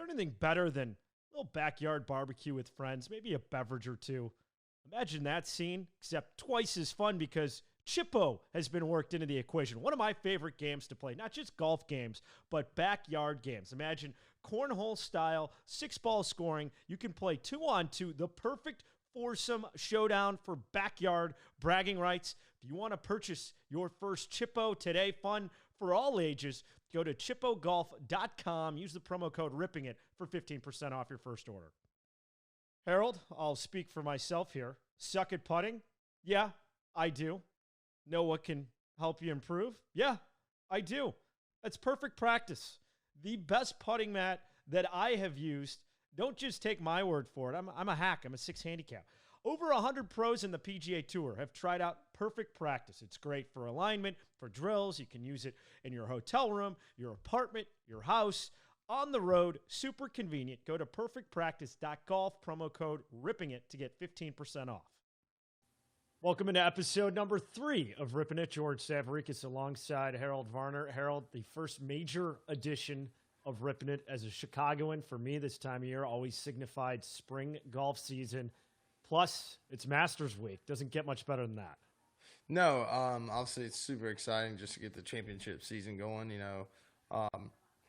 there anything better than a little backyard barbecue with friends, maybe a beverage or two? Imagine that scene, except twice as fun because Chippo has been worked into the equation. One of my favorite games to play, not just golf games, but backyard games. Imagine cornhole style, 6-ball scoring. You can play 2-on-2, the perfect foursome showdown for backyard bragging rights. If you want to purchase your first Chippo today, fun for all ages, go to chippogolf.com. Use the promo code Rippin It for 15% off your first order. Harold, I'll speak for myself here. Suck at putting? Yeah, I do. Know what can help you improve? Yeah, I do. That's perfect practice. The best putting mat that I have used. Don't just take my word for it. I'm a hack. I'm a 6 handicap. Over 100 pros in the PGA Tour have tried out Perfect Practice. It's great for alignment, for drills. You can use it in your hotel room, your apartment, your house, on the road. Super convenient. Go to perfectpractice.golf, promo code RIPPINGIT to get 15% off. Welcome into episode number 3 of Rippin It. George Savaricas alongside Harold Varner. Harold, the first major edition of Rippin It as a Chicagoan. For me, this time of year always signified spring golf season. Plus, it's Masters Week. Doesn't get much better than that. No, obviously it's super exciting just to get the championship season going.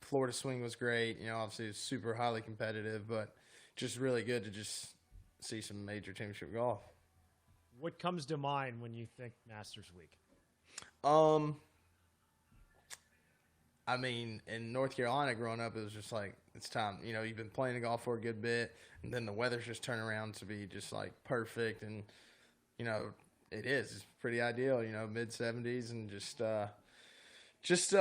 Florida swing was great. Obviously it's super highly competitive, but just really good to just see some major championship golf. What comes to mind when you think Masters Week? In North Carolina growing up, it was just like, it's time. You've been playing the golf for a good bit, and then the weather's just turned around to be just like perfect. And, it is. It's pretty ideal, mid-70s. And just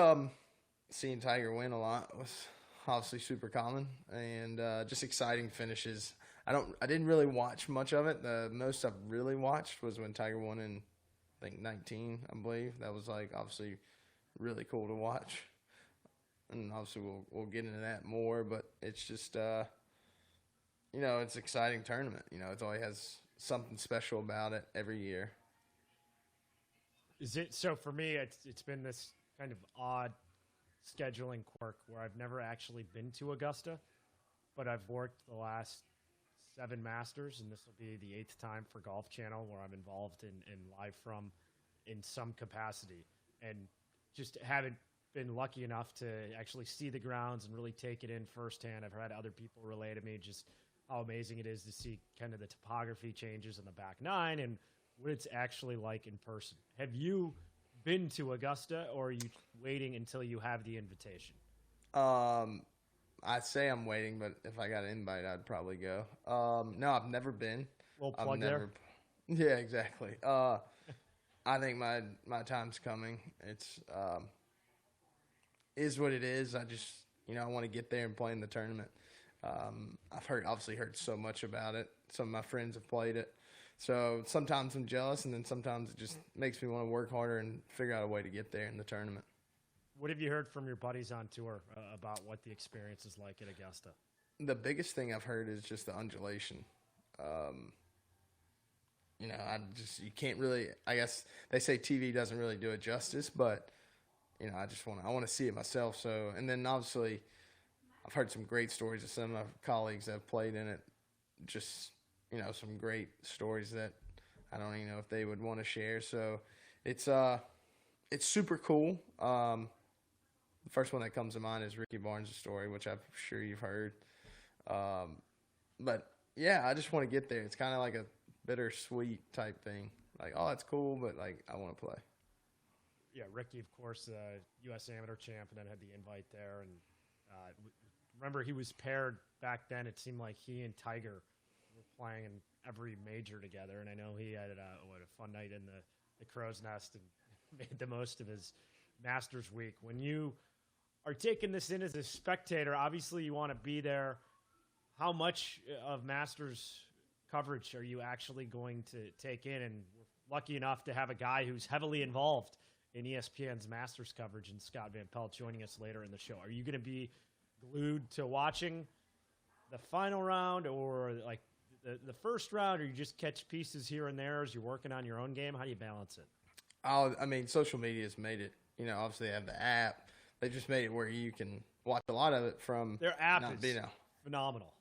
seeing Tiger win a lot was obviously super common, and just exciting finishes. I didn't really watch much of it. The most I've really watched was when Tiger won in, I think, 19, I believe. That was, obviously really cool to watch. And obviously we'll get into that more, but it's just, it's an exciting tournament. It always has something special about it every year. So for me, it's been this kind of odd scheduling quirk where I've never actually been to Augusta, but I've worked the last 7 Masters, and this will be the 8th time for Golf Channel where I'm involved in live from in some capacity, and just haven't been lucky enough to actually see the grounds and really take it in firsthand. I've had other people relay to me just how amazing it is to see kind of the topography changes in the back nine and what it's actually like in person. Have you been to Augusta, or are you waiting until you have the invitation? I'd say I'm waiting, but if I got an invite, I'd probably go. No, I've never been. Well, plug there. Yeah, exactly. I think my time's coming. It's is what it is. I just, I want to get there and play in the tournament. I've obviously heard so much about it. Some of my friends have played it. So sometimes I'm jealous, and then sometimes it just makes me want to work harder and figure out a way to get there in the tournament. What have you heard from your buddies on tour about what the experience is like at Augusta? The biggest thing I've heard is just the undulation. You can't really, I guess they say TV doesn't really do it justice, but I want to see it myself. So, and then obviously I've heard some great stories of some of my colleagues that have played in it. Just, some great stories that I don't even know if they would want to share. So it's super cool. The first one that comes to mind is Ricky Barnes' story, which I'm sure you've heard. But yeah, I just want to get there. It's kind of like a bittersweet type thing. Like, oh, that's cool, but I want to play. Yeah, Ricky, of course, U.S. amateur champ, and then had the invite there. And remember, he was paired back then. It seemed like he and Tiger were playing in every major together. And I know he had a fun night in the Crow's Nest and made the most of his Masters Week. When you are taking this in as a spectator, obviously you want to be there. How much of Masters coverage are you actually going to take in? And we're lucky enough to have a guy who's heavily involved in ESPN's Masters coverage, and Scott Van Pelt joining us later in the show. Are you going to be glued to watching the final round or like the first round, or you just catch pieces here and there as you're working on your own game? How do you balance it? Social media has made it, obviously they have the app. They just made it where you can watch a lot of it from their app Phenomenal.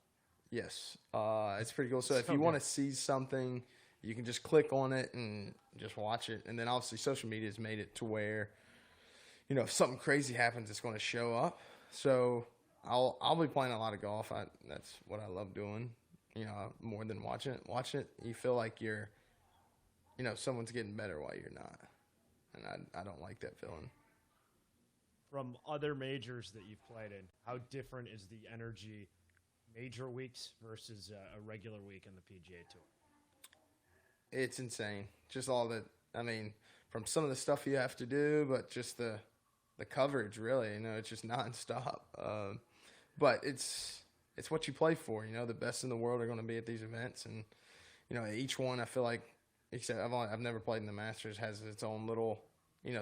Yes, it's pretty cool. So if you want to see something, you can just click on it and just watch it. And then obviously social media has made it to where, if something crazy happens, it's going to show up. So I'll be playing a lot of golf. That's what I love doing. More than watching it. Watch it, you feel like you're, someone's getting better while you're not. And I don't like that feeling. From other majors that you've played in, how different is the energy major weeks versus a regular week on the PGA Tour? It's insane. Just all that, from some of the stuff you have to do, but just the coverage, really, it's just nonstop. But it's what you play for. The best in the world are going to be at these events. And, each one, I feel like, except I've never played in the Masters, has its own little,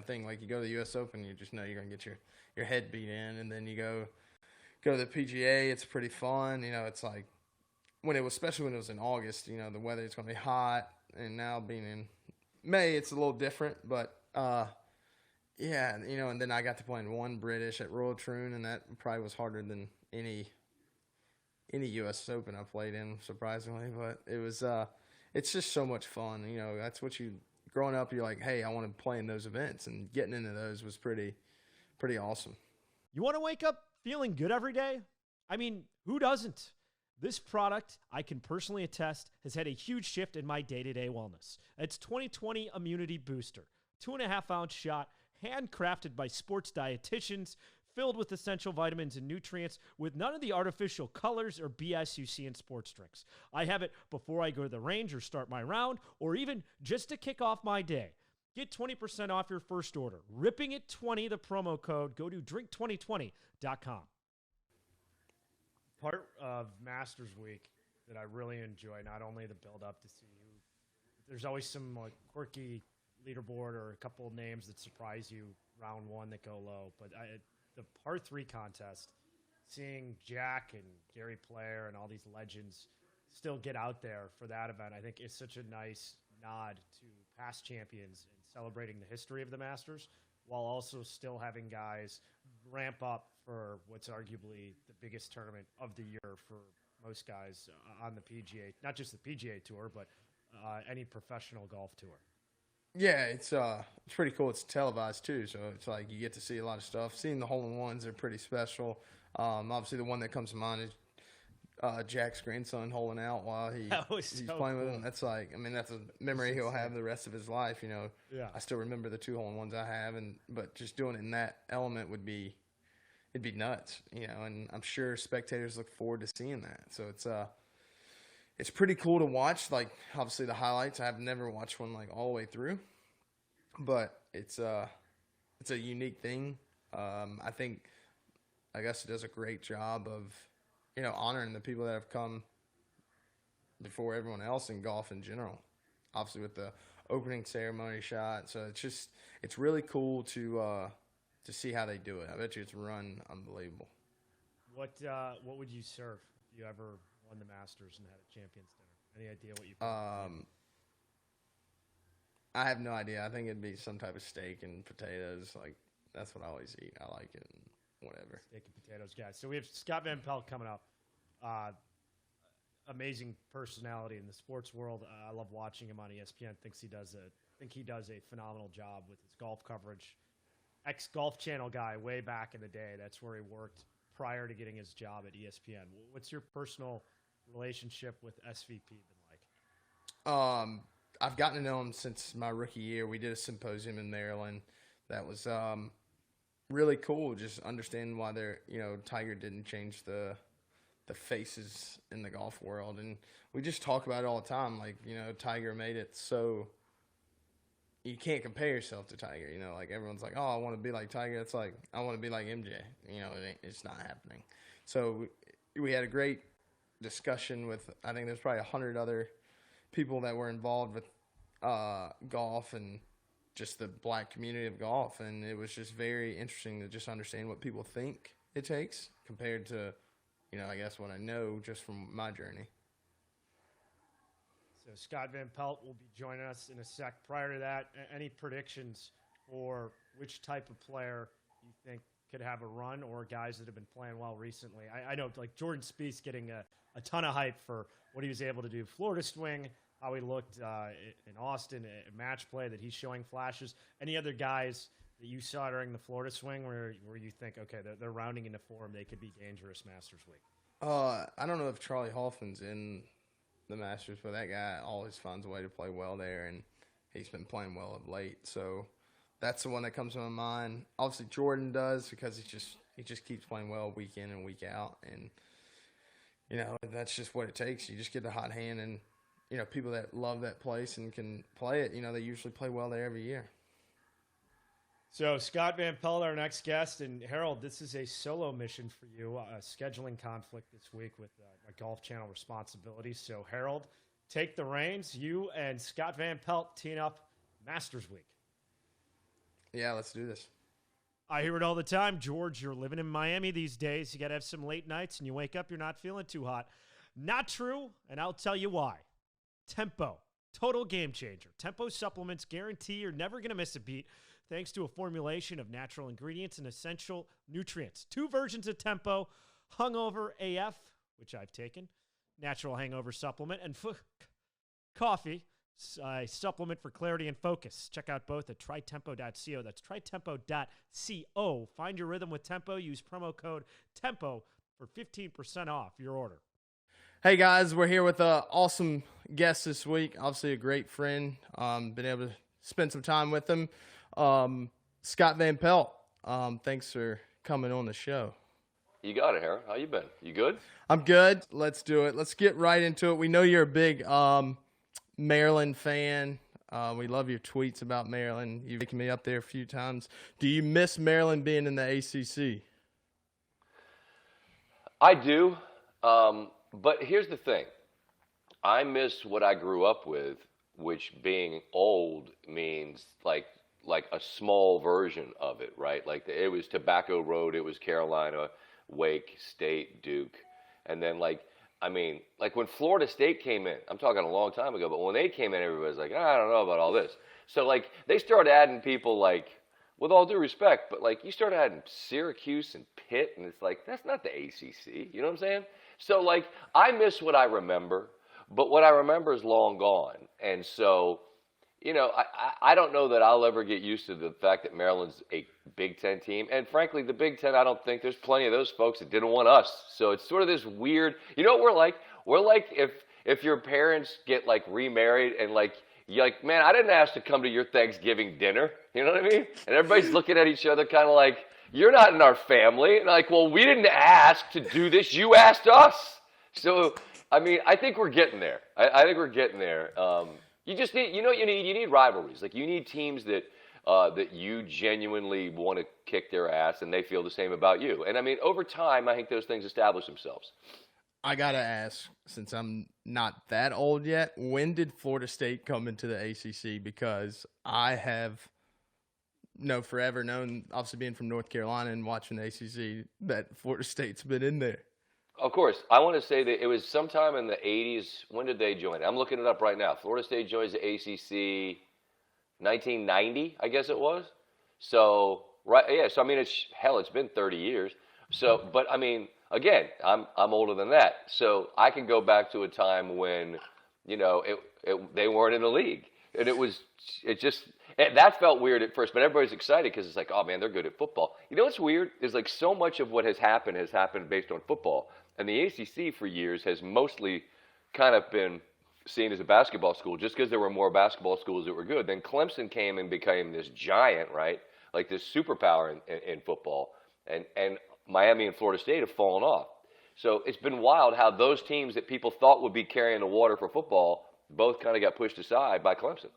thing. Like you go to the U.S. Open, you just know you're going to get your head beat in. And then you go to the PGA, it's pretty fun. It's like, especially when it was in August, the weather is going to be hot. And now being in May, it's a little different. But, yeah, and then I got to play in one British at Royal Troon, and that probably was harder than any U.S. Open I played in, surprisingly. But it was, it's just so much fun. That's what growing up, you're like, hey, I want to play in those events, and getting into those was pretty awesome. You want to wake up feeling good every day? Who doesn't? This product, I can personally attest, has had a huge shift in my day-to-day wellness. It's 2020 Immunity Booster, 2.5-ounce shot, handcrafted by sports dietitians, filled with essential vitamins and nutrients, with none of the artificial colors or BS you see in sports drinks. I have it before I go to the range or start my round, or even just to kick off my day. Get 20% off your first order. Ripping It 20, the promo code. Go to drink2020.com. Part of Masters Week that I really enjoy, not only the build-up to see who, there's always some quirky leaderboard or a couple of names that surprise you round one that go low, but the par 3 contest, seeing Jack and Gary Player and all these legends still get out there for that event, I think is such a nice nod to past champions and celebrating the history of the Masters, while also still having guys ramp up for what's arguably the biggest tournament of the year for most guys on the PGA, not just the PGA Tour, but any professional golf tour. Yeah, it's pretty cool. It's televised too, so it's like you get to see a lot of stuff. Seeing the hole-in-ones are pretty special. Obviously, the one that comes to mind is Jack's grandson holing out while he's so playing with cool. him. That's that's a memory he'll have the rest of his life. Yeah. I still remember the 2 hole-in-ones I have, but just doing it in that element it'd be nuts. And I'm sure spectators look forward to seeing that. So it's pretty cool to watch. Like obviously the highlights. I've never watched one like all the way through, but it's a unique thing. I think Augusta does a great job of honoring the people that have come before everyone else in golf in general. Obviously with the opening ceremony shot. So it's really cool to see how they do it. I bet you it's run unbelievable. What would you serve if you ever won the Masters and had a Champions Dinner? Any idea what you I have no idea. I think it'd be some type of steak and potatoes. Like that's what I always eat. I like it and whatever. Steak and potatoes, guys. So we have Scott Van Pelt coming up. Amazing personality in the sports world. I love watching him on ESPN. I think he does a phenomenal job with his golf coverage. Ex-Golf Channel guy way back in the day. That's where he worked prior to getting his job at ESPN. What's your personal relationship with SVP been like? I've gotten to know him since my rookie year. We did a symposium in Maryland. That was really cool. Just understanding why Tiger didn't change the faces in the golf world, and we just talk about it all the time. Like Tiger made it so you can't compare yourself to Tiger. Like everyone's like, oh, I want to be like Tiger. It's like I want to be like MJ. It's not happening. So we had a great discussion with, I think there's probably 100 other people that were involved with golf and just the black community of golf, and it was just very interesting to just understand what people think it takes compared to I guess what I know just from my journey. So Scott Van Pelt will be joining us in a sec. Prior to that, any predictions for which type of player you think could have a run, or guys that have been playing well recently. I know, like Jordan Spieth getting a ton of hype for what he was able to do. Florida swing, how he looked in Austin, match play, that he's showing flashes. Any other guys that you saw during the Florida swing where you think, okay, they're rounding into form, they could be dangerous Masters week? I don't know if Charlie Hoffman's in the Masters, but that guy always finds a way to play well there, and he's been playing well of late. So that's the one that comes to my mind. Obviously, Jordan does, because he just keeps playing well week in and week out, and that's just what it takes. You just get the hot hand, and people that love that place and can play it, they usually play well there every year. So Scott Van Pelt, our next guest, and Harold, this is a solo mission for you, a scheduling conflict this week with a Golf Channel responsibility. So Harold, take the reins. You and Scott Van Pelt teeing up Masters Week. Yeah, let's do this. I hear it all the time. George, you're living in Miami these days. You got to have some late nights, and you wake up, you're not feeling too hot. Not true, and I'll tell you why. Tempo, total game changer. Tempo supplements guarantee you're never going to miss a beat, thanks to a formulation of natural ingredients and essential nutrients. 2 versions of Tempo, Hungover AF, which I've taken, natural hangover supplement, and coffee, a supplement for clarity and focus. Check out both at trytempo.co. That's trytempo.co. Find your rhythm with Tempo. Use promo code TEMPO for 15% off your order. Hey guys, we're here with an awesome guest this week. Obviously a great friend. Been able to spend some time with him. Scott Van Pelt, thanks for coming on the show. You got it, Harold. How you been? You good? I'm good. Let's do it. Let's get right into it. We know you're a big Maryland fan. We love your tweets about Maryland. You've taken me up there a few times. Do you miss Maryland being in the ACC? I do, but here's the thing. I miss what I grew up with, which being old means like a small version of it, right? Like it was Tobacco Road, it was Carolina, Wake, State, Duke. And then when Florida State came in, I'm talking a long time ago, but when they came in, everybody's like, I don't know about all this. So they started adding people with all due respect, but you start adding Syracuse and Pitt, and it's that's not the ACC. You know what I'm saying? So I miss what I remember, but what I remember is long gone. And so, I don't know that I'll ever get used to the fact that Maryland's a Big Ten team. And frankly, the Big Ten, I don't think there's plenty of those folks that didn't want us. So it's sort of this weird, you know what we're like? We're like if your parents get remarried and you're like, man, I didn't ask to come to your Thanksgiving dinner. You know what I mean? And everybody's looking at each other kind of like, you're not in our family. And well, we didn't ask to do this. You asked us. So, I think we're getting there. I think we're getting there. You just need, you need? You need rivalries. You need teams that you genuinely want to kick their ass, and they feel the same about you. And over time, I think those things establish themselves. I gotta ask, since I'm not that old yet, when did Florida State come into the ACC? Because I have forever known, obviously being from North Carolina and watching the ACC, that Florida State's been in there. Of course. I want to say that it was sometime in the 80s. When did they join? I'm looking it up right now. Florida State joins the ACC 1990, I guess it was. So, right, yeah. So, it's been 30 years. So, but again, I'm older than that. So I can go back to a time when, they weren't in the league. And that felt weird at first, but everybody's excited because it's oh man, they're good at football. You know what's weird is so much of what has happened based on football. And the ACC for years has mostly kind of been seen as a basketball school just because there were more basketball schools that were good. Then Clemson came and became this giant, right? This superpower in football. And Miami and Florida State have fallen off. So it's been wild how those teams that people thought would be carrying the water for football both kind of got pushed aside by Clemson.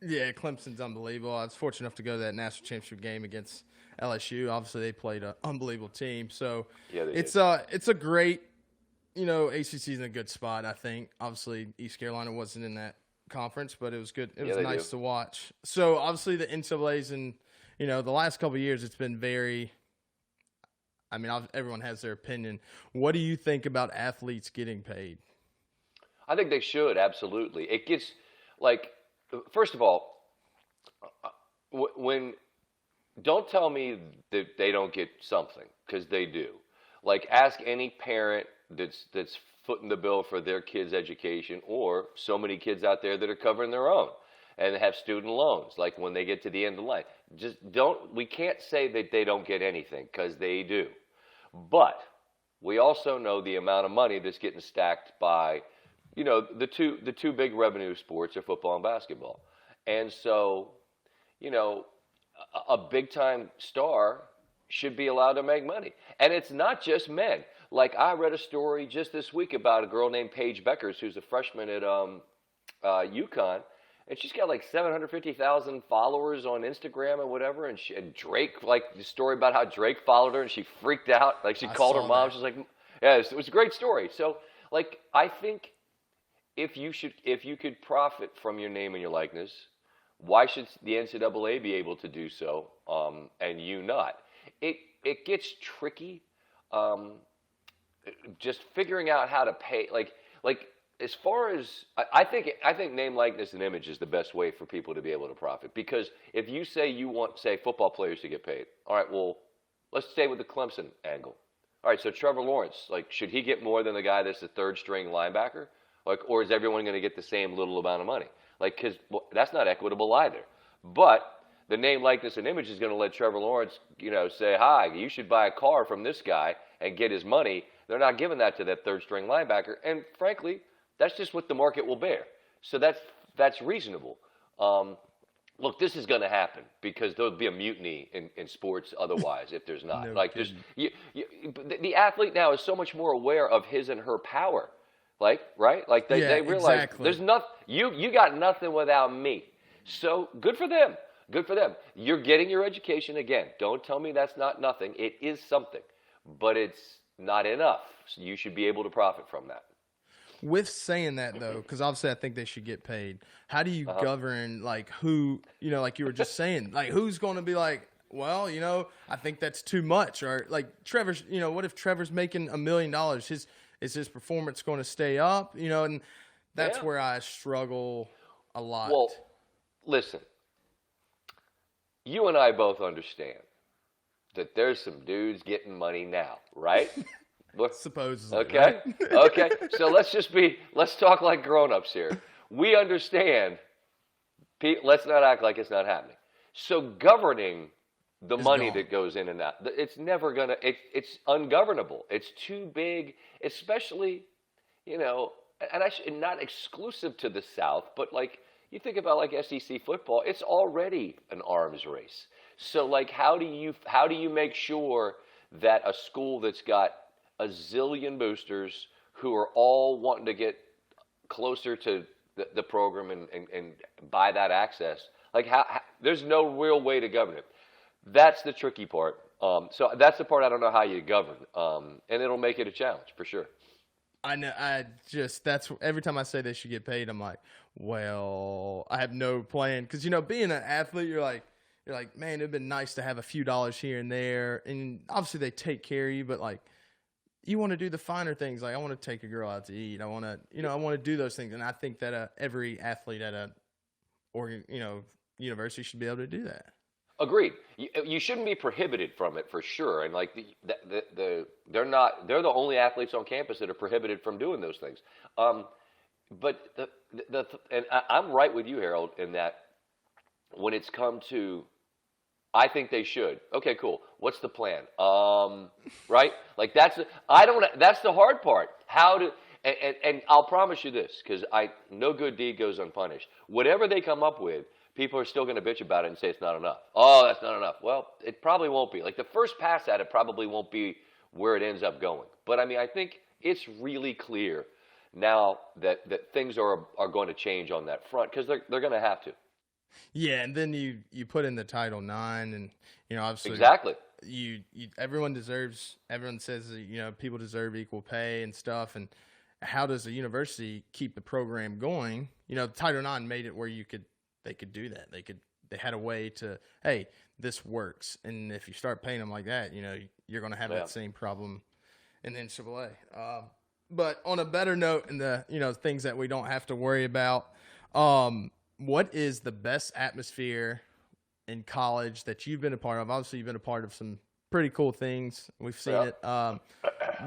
Yeah, Clemson's unbelievable. I was fortunate enough to go to that national championship game against LSU. Obviously, they played an unbelievable team. So yeah, it's a great, ACC's in a good spot, I think. Obviously, East Carolina wasn't in that conference, but it was good. It was nice to watch. So obviously, the NCAA's in, the last couple of years, it's been very. Everyone has their opinion. What do you think about athletes getting paid? I think they should, absolutely. It gets, first of all, when don't tell me that they don't get something, because they do. Like, ask any parent that's footing the bill for their kids' education, or so many kids out there that are covering their own and have student loans. Like, when they get to the end of the line, we can't say that they don't get anything, because they do. But we also know the amount of money that's getting stacked by, the two big revenue sports are football and basketball. And so, a big time star should be allowed to make money. And it's not just men. Like, I read a story just this week about a girl named Paige Beckers, who's a freshman at UConn, and she's got like 750,000 followers on Instagram and whatever. And Drake, like, the story about how Drake followed her and she freaked out. Like, she called her mom. She's like, yeah, it was a great story. So, like, I think if you could profit from your name and your likeness, why should the NCAA be able to do so, and you not? It gets tricky, just figuring out how to pay. Like as far as I think name, likeness, and image is the best way for people to be able to profit. Because if you say you want, say, football players to get paid, all right, well, let's stay with the Clemson angle. All right, so Trevor Lawrence, like, should he get more than the guy that's the third string linebacker? Like, or is everyone going to get the same little amount of money? Like, because that's not equitable either. But the name, likeness, and image is going to let Trevor Lawrence, say, hi, you should buy a car from this guy and get his money. They're not giving that to that third string linebacker. And frankly, that's just what the market will bear. So that's reasonable. Look, this is going to happen because there'll be a mutiny in sports otherwise if there's not. The athlete now is so much more aware of his and her power. Like, right? Like, they realize exactly. There's nothing. You got nothing without me. So good for them. Good for them. You're getting your education again. Don't tell me that's not nothing. It is something, but it's not enough. So you should be able to profit from that. With saying that, though, because obviously I think they should get paid, how do you govern, like, who, like you were just saying, like, who's going to be like, well, I think that's too much? Or, like, Trevor's, what if Trevor's making $1 million? Is his performance going to stay up? And that's where I struggle a lot. Well, listen, you and I both understand that there's some dudes getting money now, right? Supposedly. Okay. Right? Okay. So let's talk like grown-ups here. We understand. Let's not act like it's not happening. So governing the money that goes in and out, it's never gonna. It's ungovernable. It's too big, especially, and not exclusive to the South, but like you think about like SEC football, it's already an arms race. So like, how do you make sure that a school that's got a zillion boosters who are all wanting to get closer to the program and buy that access, like how there's no real way to govern it. That's the tricky part. So that's the part I don't know how you govern, and it'll make it a challenge for sure. I know. That's every time I say they should get paid, I'm like, well, I have no plan. Because, being an athlete, you're like, man, it'd been nice to have a few dollars here and there. And obviously they take care of you, but like, you want to do the finer things. Like, I want to take a girl out to eat. I want to, I want to do those things. And I think that every athlete at a university should be able to do that. Agreed. You shouldn't be prohibited from it for sure. And like they're the only athletes on campus that are prohibited from doing those things. But I'm right with you, Harold, in that when it's come to, I think they should. Okay, cool. What's the plan? Right? Like that's the hard part. And I'll promise you this, because no good deed goes unpunished. Whatever they come up with, people are still going to bitch about it and say it's not enough. Oh, that's not enough. Well, it probably won't be. Like the first pass at it probably won't be where it ends up going. But I mean, I think it's really clear now that things are going to change on that front, because they're going to have to. Yeah, and then you put in the Title IX, and obviously exactly. Everyone says people deserve equal pay and stuff, and how does a university keep the program going? Title IX made it where they could do that. They had a way to, hey, this works, and if you start paying them like that, you're going to have that same problem in the NCAA. But on a better note, in the things that we don't have to worry about, what is the best atmosphere in college that you've been a part of? Obviously, you've been a part of some pretty cool things. We've seen it.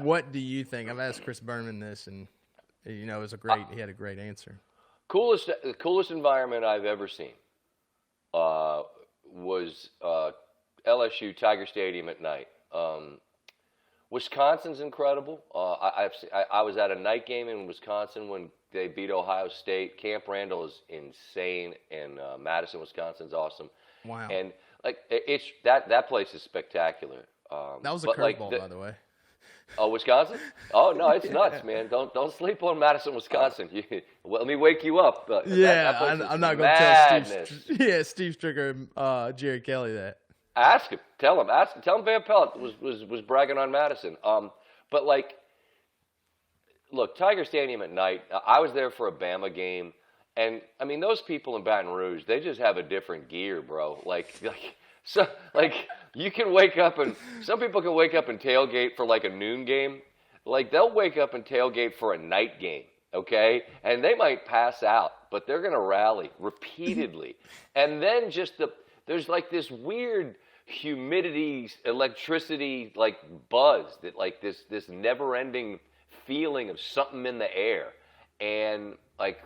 What do you think? I've asked Chris Berman this, and he had a great answer. Coolest environment I've ever seen was LSU Tiger Stadium at night. Wisconsin's incredible. I was at a night game in Wisconsin when they beat Ohio State. Camp Randall is insane, and Madison, Wisconsin's awesome. Wow. And it's that place is spectacular. That was a curveball, by the way. Oh, Wisconsin? Oh no, it's nuts, man. Don't sleep on Madison, Wisconsin. Let me wake you up. I'm not going to tell Steve Stricker, Jerry Kelly that. Ask him. Tell him Van Pelt was bragging on Madison. But look, Tiger Stadium at night. I was there for a Bama game, and I mean those people in Baton Rouge, they just have a different gear, bro. You can wake up and some people can wake up and tailgate for like a noon game. Like they'll wake up and tailgate for a night game, okay? And they might pass out, but they're gonna rally repeatedly. And then there's like this weird humidity, electricity, like buzz that like this never-ending feeling of something in the air. And like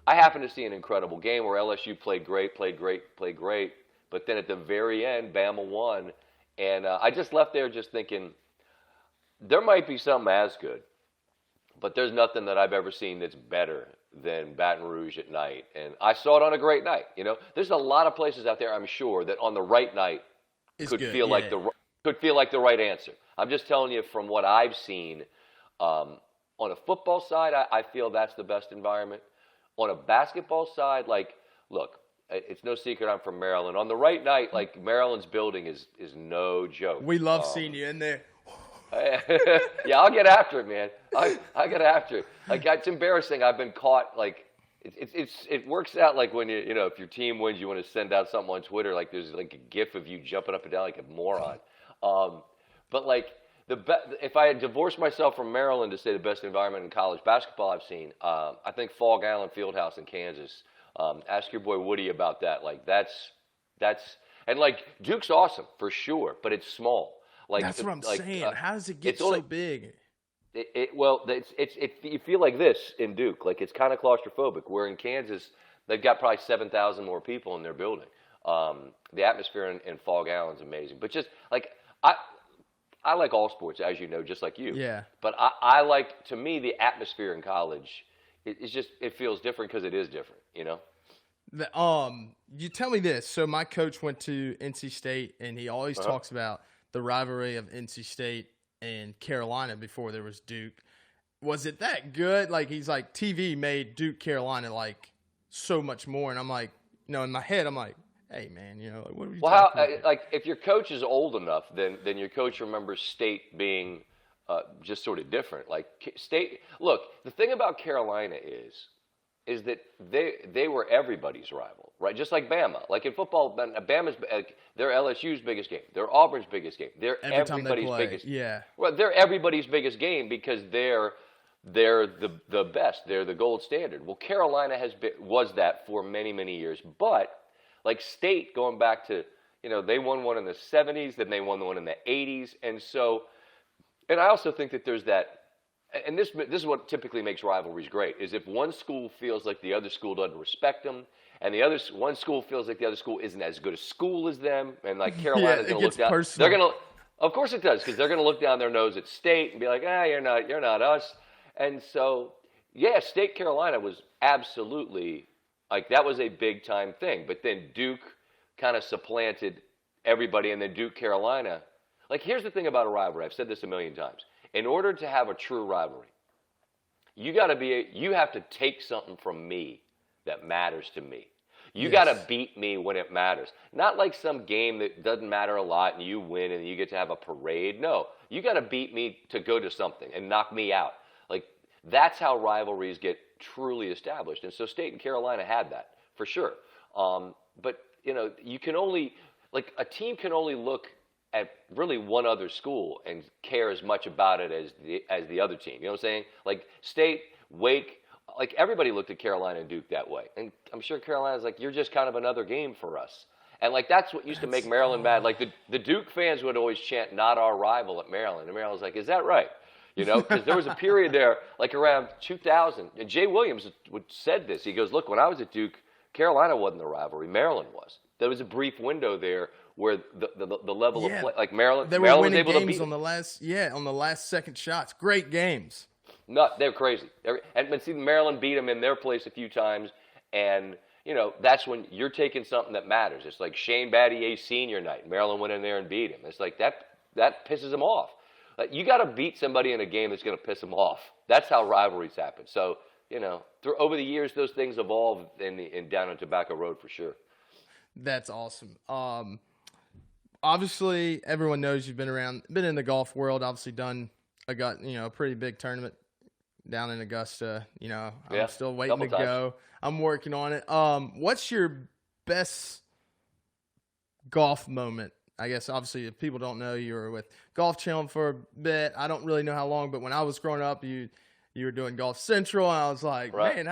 I happened to see an incredible game where LSU played great. But then at the very end, Bama won. And I just left there just thinking, there might be something as good, but there's nothing that I've ever seen that's better than Baton Rouge at night. And I saw it on a great night. There's a lot of places out there, I'm sure, that on the right night could feel like the right answer. I'm just telling you from what I've seen. On a football side, I feel that's the best environment. On a basketball side, look, it's no secret I'm from Maryland. On the right night, Maryland's building is no joke. We love seeing you in there. Yeah, I'll get after it, man. I get after it. It's embarrassing. I've been caught. It works out when if your team wins, you want to send out something on Twitter. There's a GIF of you jumping up and down like a moron. But if I had divorced myself from Maryland to say the best environment in college basketball I've seen, I think Fall Allen Fieldhouse in Kansas. Ask your boy Woody about that. And Duke's awesome for sure, but it's small. That's what I'm saying. How does it get so big? You feel like this in Duke. It's kind of claustrophobic. Where in Kansas, they've got probably 7,000 more people in their building. The atmosphere in Fall Allen's amazing. But just I like all sports, as you know, just like you. Yeah. But to me, the atmosphere in college, it feels different because it is different, You tell me this. So my coach went to NC State, and he always talks about the rivalry of NC State and Carolina before there was Duke. Was it that good? He's like, TV made Duke Carolina so much more, and I'm like, in my head, I'm like, hey man, what are you talking about? If your coach is old enough, then your coach remembers State being just sort of different. State, look, the thing about Carolina is that they were everybody's rival, right? Just like Bama. In football, Bama's they're LSU's biggest game. They're Auburn's biggest game. They're everybody's biggest. Yeah. Well, they're everybody's biggest game because they're the best. They're the gold standard. Well, Carolina was that for many, many years, but State, going back to, they won one in the 70s, then they won the one in the 80s. And I also think that there's that, and this is what typically makes rivalries great, is if one school feels like the other school doesn't respect them, and one school feels like the other school isn't as good a school as them, and Carolina's going to look down. Personal. They're going to, of course it does, because they're going to look down their nose at State and be like, you're not us. And so, yeah, State Carolina was absolutely, that was a big time thing. But then Duke kind of supplanted everybody, and then Duke Carolina. Here's the thing about a rivalry. I've said this a million times. In order to have a true rivalry, you have to take something from me that matters to me. You got to beat me when it matters. Not like some game that doesn't matter a lot and you win and you get to have a parade. No, you got to beat me to go to something and knock me out. That's how rivalries get truly established. And so State and Carolina had that for sure. But you can only a team can only look at really one other school and care as much about it as the other team. You know what I'm saying? State, Wake, everybody looked at Carolina and Duke that way. And I'm sure Carolina's you're just kind of another game for us. And like that's what used to make Maryland mad. Like the Duke fans would always chant, "Not our rival" at Maryland, and Maryland's like, "Is that right?" You know, because there was a period there, like around 2000, and Jay Williams said this. He goes, "Look, when I was at Duke, Carolina wasn't the rivalry, Maryland was. There was a brief window there where the level of play, like Maryland, they were Maryland winning was able games to beat on the last second shots. Great games. They're crazy. And see, Maryland beat them in their place a few times, and you know that's when you're taking something that matters. It's like Shane Battier's senior night. Maryland went in there and beat him. It's like that pisses them off. Like, you got to beat somebody in a game that's going to piss them off. That's how rivalries happen. So you know, over the years, those things evolve down on Tobacco Road for sure. That's awesome. Obviously, everyone knows you've been in the golf world. Obviously, done a pretty big tournament down in Augusta. You know, I'm still waiting to go. I'm working on it. What's your best golf moment? I guess, obviously, if people don't know, you were with Golf Channel for a bit. I don't really know how long, but when I was growing up, you were doing Golf Central, and I was like, right. Man,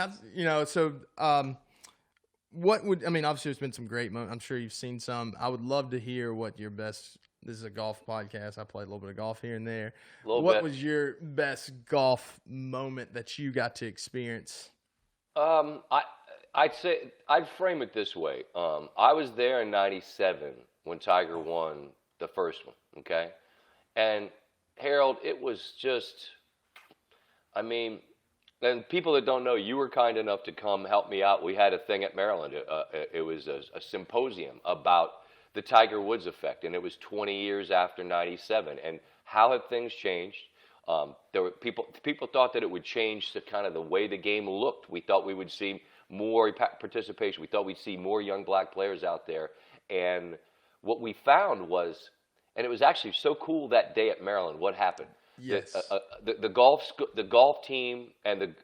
obviously, there's been some great moments. I'm sure you've seen some. I would love to hear what your best, this is a golf podcast. I play a little bit of golf here and there. What was your best golf moment that you got to experience? I'd say, I'd frame it this way. I was there in 97 when Tiger won the first one, okay? And Harold, it was just, and people that don't know, you were kind enough to come help me out. We had a thing at Maryland. It was a symposium about the Tiger Woods effect, and it was 20 years after 97. And how have things changed? There were people thought that it would change the kind of the way the game looked. We thought we would see more participation. We thought we'd see more young black players out there. And what we found was, and it was actually so cool that day at Maryland, what happened? Yes. The golf team and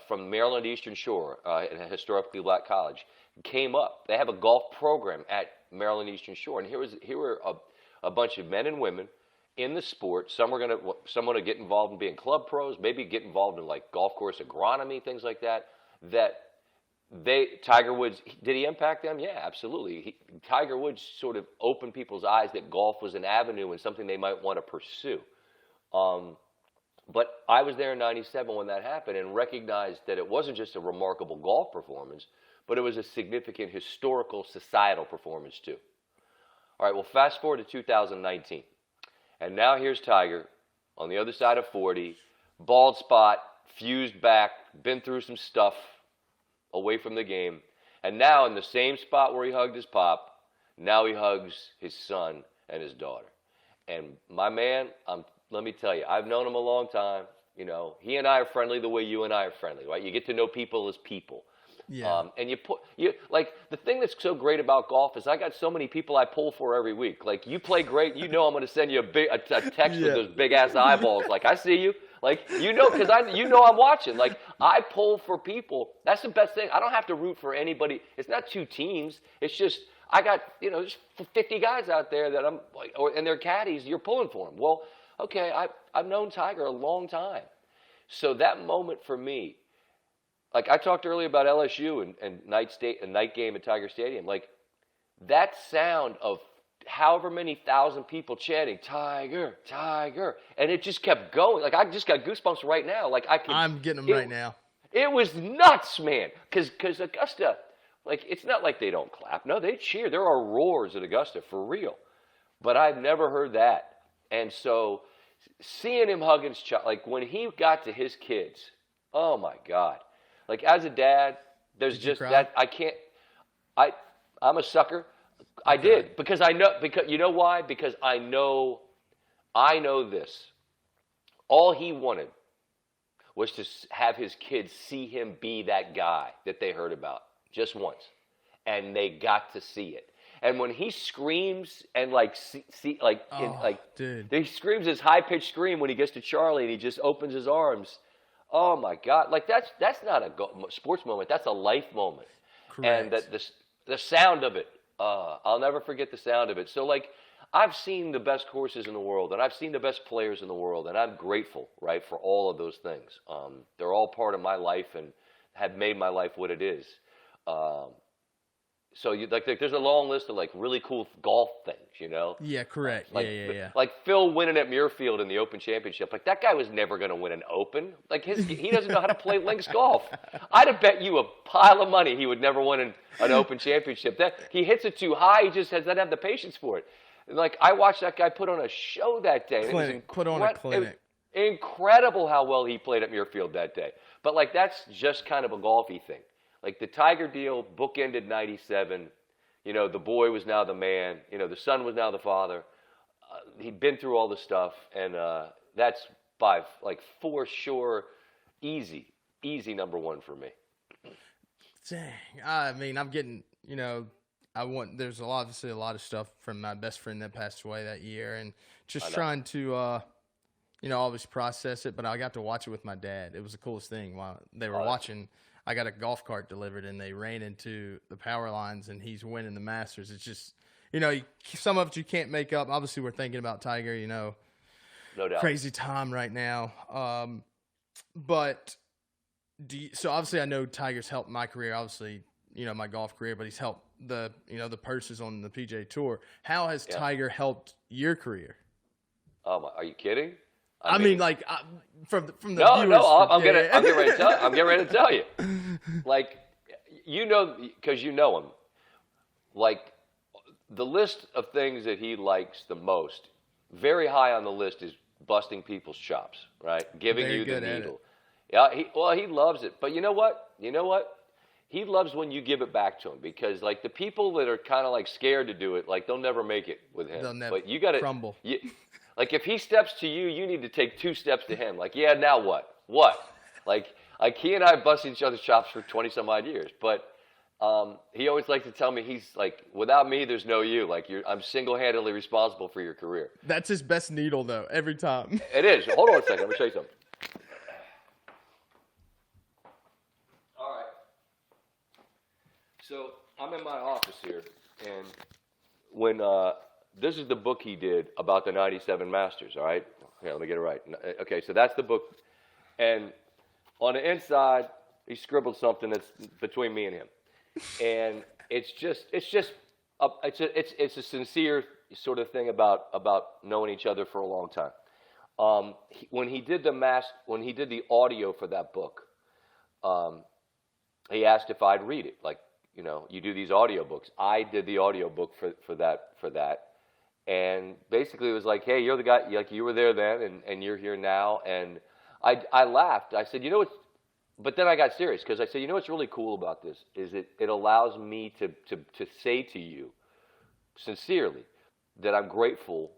from Maryland Eastern Shore, a historically black college, came up. They have a golf program at Maryland Eastern Shore, and here were a bunch of men and women in the sport. Some were going to get involved in being club pros, maybe get involved in like golf course agronomy, things like that. Tiger Woods, did he impact them? Yeah, absolutely. Tiger Woods sort of opened people's eyes that golf was an avenue and something they might want to pursue. But I was there in 97 when that happened and recognized that it wasn't just a remarkable golf performance, but it was a significant historical, societal performance too. All right, well, fast forward to 2019. And now here's Tiger on the other side of 40, bald spot, fused back, been through some stuff away from the game. And now in the same spot where he hugged his pop, now he hugs his son and his daughter. And my man, let me tell you, I've known him a long time. You know, he and I are friendly the way you and I are friendly, right? You get to know people as people. Yeah. And like the thing that's so great about golf is I got so many people I pull for every week. Like, you play great, you know I'm going to send you a text with those big ass eyeballs. Like, I see you. Like, you know, because I'm watching. Like, I pull for people. That's the best thing. I don't have to root for anybody. It's not two teams. It's just I got there's 50 guys out there that I'm like, and they're caddies. You're pulling for them. Well, okay, I've known Tiger a long time, so that moment for me. Like, I talked earlier about LSU and night game at Tiger Stadium. Like, that sound of however many thousand people chanting, Tiger, Tiger, and it just kept going. Like, I just got goosebumps right now. Like, I'm getting them right now. It was nuts, man. Because Augusta, like, it's not like they don't clap. No, they cheer. There are roars at Augusta, for real. But I've never heard that. And so seeing him hugging his child, like, when he got to his kids, oh, my God. Like, as a dad, there's just that I'm a sucker. I did because you know why? Because I know this. All he wanted was to have his kids see him be that guy that they heard about just once, and they got to see it. And when he screams and dude, he screams his high-pitched scream when he gets to Charlie and he just opens his arms. Oh my God! Like, that's not a sports moment. That's a life moment. Correct. And the sound of it. I'll never forget the sound of it. So, like, I've seen the best courses in the world, and I've seen the best players in the world, and I'm grateful, right, for all of those things. They're all part of my life and have made my life what it is. So you like there's a long list of like really cool golf things, you know. Yeah, correct. Like, Yeah. Like Phil winning at Muirfield in the Open Championship. Like that guy was never going to win an Open. Like he doesn't know how to play links golf. I'd have bet you a pile of money he would never win an Open Championship. That he hits it too high. He just doesn't have the patience for it. And like I watched that guy put on a show that day. Put on a clinic. Incredible how well he played at Muirfield that day. But like that's just kind of a golfy thing. Like the Tiger deal bookended 97. You know, the boy was now the man. You know, the son was now the father. He'd been through all the stuff, and that's by like for sure easy number one for me. Dang. I mean, I'm getting, you know, there's obviously a lot of stuff from my best friend that passed away that year, and just trying to, you know, always process it. But I got to watch it with my dad. It was the coolest thing while they were watching. I got a golf cart delivered, and they ran into the power lines, and he's winning the Masters. It's just, you know, some of it you can't make up. Obviously, we're thinking about Tiger, you know. No doubt. Crazy time right now. But so obviously I know Tiger's helped my career, obviously, you know, my golf career, but he's helped the purses on the PGA Tour. How has Tiger helped your career? Are you kidding? I mean, like from the viewers. I'm getting ready to tell you. Like, you know, because you know him. Like, the list of things that he likes the most, very high on the list is busting people's chops, right? Giving you the needle. Yeah, he loves it. But you know what? He loves when you give it back to him, because like the people that are kind of like scared to do it, like they'll never make it with him. They'll never but you gotta crumble. Like if he steps to you, you need to take 2 steps to him. Like, yeah, now what? What? Like he and I have busted each other's chops for 20 some odd years. But he always likes to tell me, he's like, without me, there's no you. Like I'm single-handedly responsible for your career. That's his best needle, though, every time. It is. Hold on a second. Let me show you something. All right. So I'm in my office here, and when this is the book he did about the 97 Masters, all right? Here, let me get it right. Okay, so that's the book. And on the inside, he scribbled something that's between me and him. And it's a sincere sort of thing about knowing each other for a long time. When he did the audio for that book, he asked if I'd read it. Like, you know, you do these audio books. I did the audio book for that. And basically it was like, hey, you're the guy, like you were there then and you're here now. And I laughed. I said, you know what? But then I got serious, because I said, you know what's really cool about this is it allows me to say to you sincerely that I'm grateful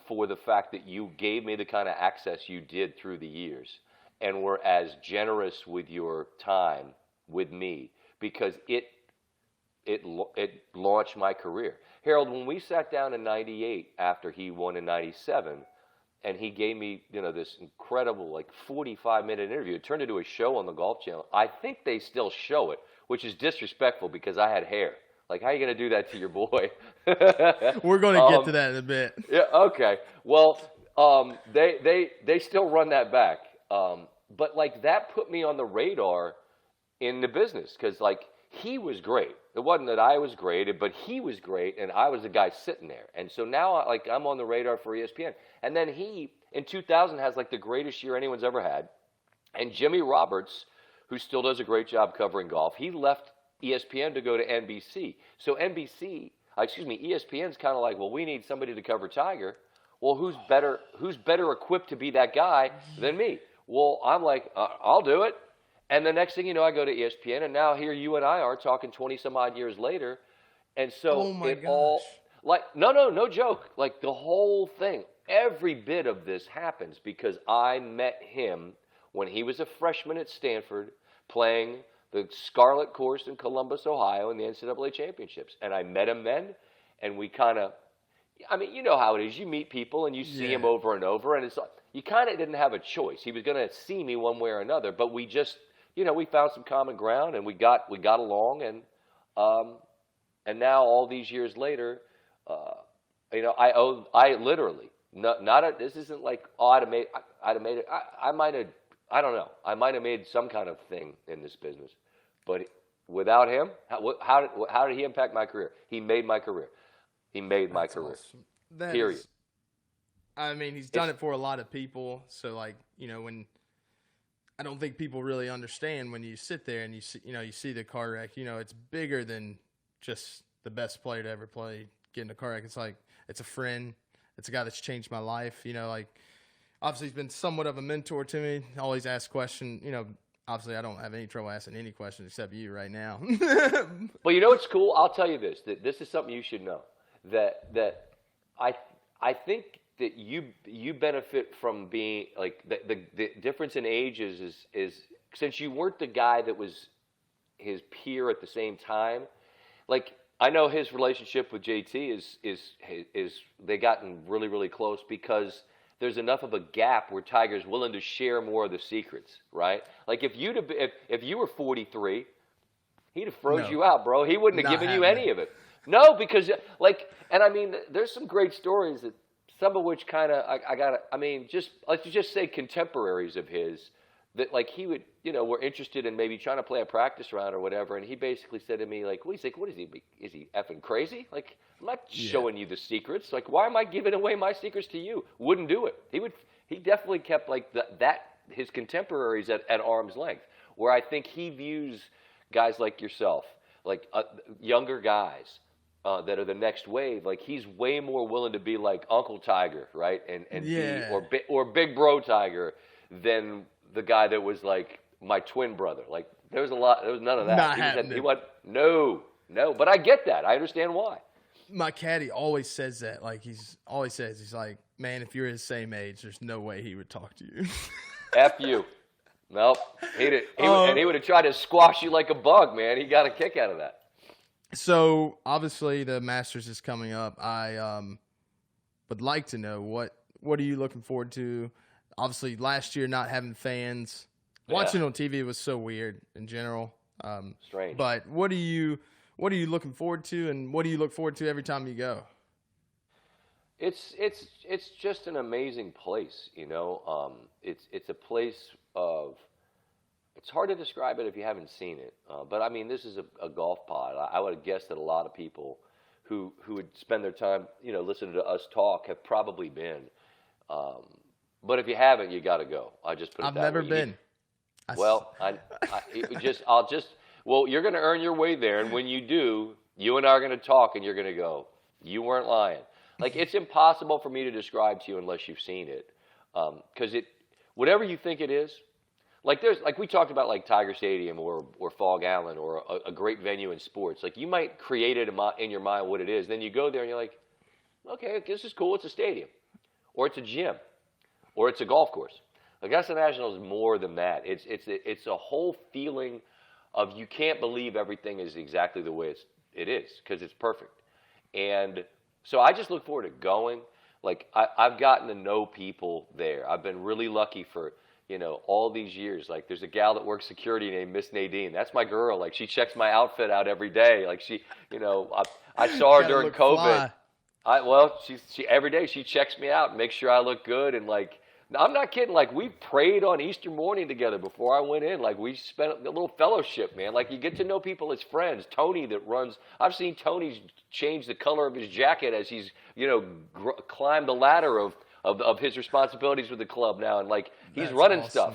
for the fact that you gave me the kind of access you did through the years and were as generous with your time with me, because it launched my career. Harold, when we sat down in 98 after he won in 97, and he gave me, you know, this incredible, like, 45-minute interview. It turned into a show on the Golf Channel. I think they still show it, which is disrespectful because I had hair. Like, how are you going to do that to your boy? We're going to get to that in a bit. Yeah, okay. Well, they still run that back. But, like, that put me on the radar in the business, because, like, he was great. It wasn't that I was great, but he was great, and I was the guy sitting there. And so now, like, I'm on the radar for ESPN. And then he, in 2000, has, like, the greatest year anyone's ever had. And Jimmy Roberts, who still does a great job covering golf, he left ESPN to go to NBC. So ESPN's kind of like, well, we need somebody to cover Tiger. Well, who's better equipped to be that guy than me? Well, I'm like, I'll do it. And the next thing you know, I go to ESPN, and now here you and I are talking 20-some-odd years later. And so all, like, no joke. Like, the whole thing, every bit of this happens because I met him when he was a freshman at Stanford playing the Scarlet Course in Columbus, Ohio in the NCAA championships. And I met him then, and we kind of, I mean, you know how it is. You meet people, and you see him over and over, and it's like, you kind of didn't have a choice. He was going to see me one way or another, but we just, you know, we found some common ground, and we got along, and now all these years later, you know, I literally this isn't like I'd have made it. I might have, I don't know, I might have made some kind of thing in this business, but Without him, how did he impact my career? He made my career. He made my That's career. awesome. Period. I mean, he's done it for a lot of people. So, like, when I don't think people really understand when you sit there and you see the car wreck. It's bigger than just the best player to ever play get in a car wreck. It's like it's a friend. It's a guy that's changed my life. Like obviously he's been somewhat of a mentor to me. Always asks questions. Obviously I don't have any trouble asking any questions except you right now. But what's cool? I'll tell you this. That this is something you should know. That I think that you benefit from being like the difference in ages is since you weren't the guy that was his peer at the same time. Like I know his relationship with JT is they gotten really, really close because there's enough of a gap where Tiger's willing to share more of the secrets, right? Like if you were 43, he'd have froze you out, bro. He wouldn't have given you any of it. No, because and I mean, there's some great stories that some of which kind of let's just say contemporaries of his that like he would, were interested in maybe trying to play a practice round or whatever, and he basically said to me like, what is he? Is he effing crazy? Like I'm not showing you the secrets. Like why am I giving away my secrets to you? Wouldn't do it. He definitely kept like his contemporaries at arm's length. Where I think he views guys like yourself, like younger guys. That are the next wave, like he's way more willing to be like Uncle Tiger, right, and or Big Bro Tiger than the guy that was like my twin brother. Like there was none of that. Not happening. He went no, but I get that. I understand why. My caddy always says that. Like he's like, man, if you're his same age, there's no way he would talk to you. F you. Nope. And he would have tried to squash you like a bug, man. He got a kick out of that. So obviously the Masters is coming up. I would like to know what are you looking forward to? Obviously last year not having fans, watching on TV was so weird in general. Strange. But what are you looking forward to, and what do you look forward to every time you go? It's just an amazing place, It's a place of. It's hard to describe it if you haven't seen it, but I mean, this is a golf pod. I would guess that a lot of people who would spend their time, listening to us talk have probably been. But if you haven't, you got to go. I just put it I've that never way. been. Well, you're going to earn your way there, and when you do, you and I are going to talk, and you're going to go, you weren't lying. Like it's impossible for me to describe to you unless you've seen it, because whatever you think it is. Like we talked about like Tiger Stadium or Fog Allen or a great venue in sports. Like you might create it in your mind what it is. Then you go there and you're like, okay, this is cool. It's a stadium, or it's a gym, or it's a golf course. Augusta National is more than that. It's a whole feeling of you can't believe everything is exactly the way it is because it's perfect. And so I just look forward to going. Like I've gotten to know people there. I've been really lucky for. All these years, like there's a gal that works security named Miss Nadine. That's my girl. Like she checks my outfit out every day. Like she, I saw her during COVID. She every day she checks me out and makes sure I look good. And like, I'm not kidding. Like we prayed on Easter morning together before I went in. Like we spent a little fellowship, man. Like you get to know people as friends. Tony I've seen Tony change the color of his jacket as he's, climbed the ladder of his responsibilities with the club now, and like he's That's running awesome. stuff,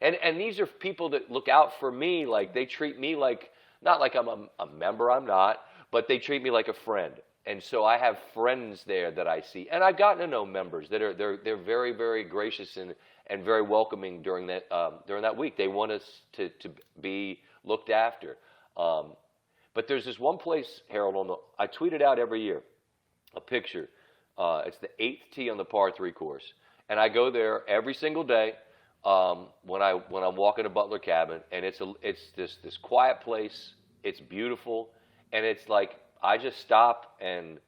and these are people that look out for me. Like they treat me like not like I'm a member, I'm not, but they treat me like a friend. And so I have friends there that I see, and I've gotten to know members that are they're very, very gracious and very welcoming during that week. They want us to be looked after. But there's this one place, Harold, I tweet it out every year, a picture. It's the 8th tee on the par 3 course, and I go there every single day when I'm walking to Butler Cabin, and it's this quiet place. It's beautiful, and it's like I just stop, and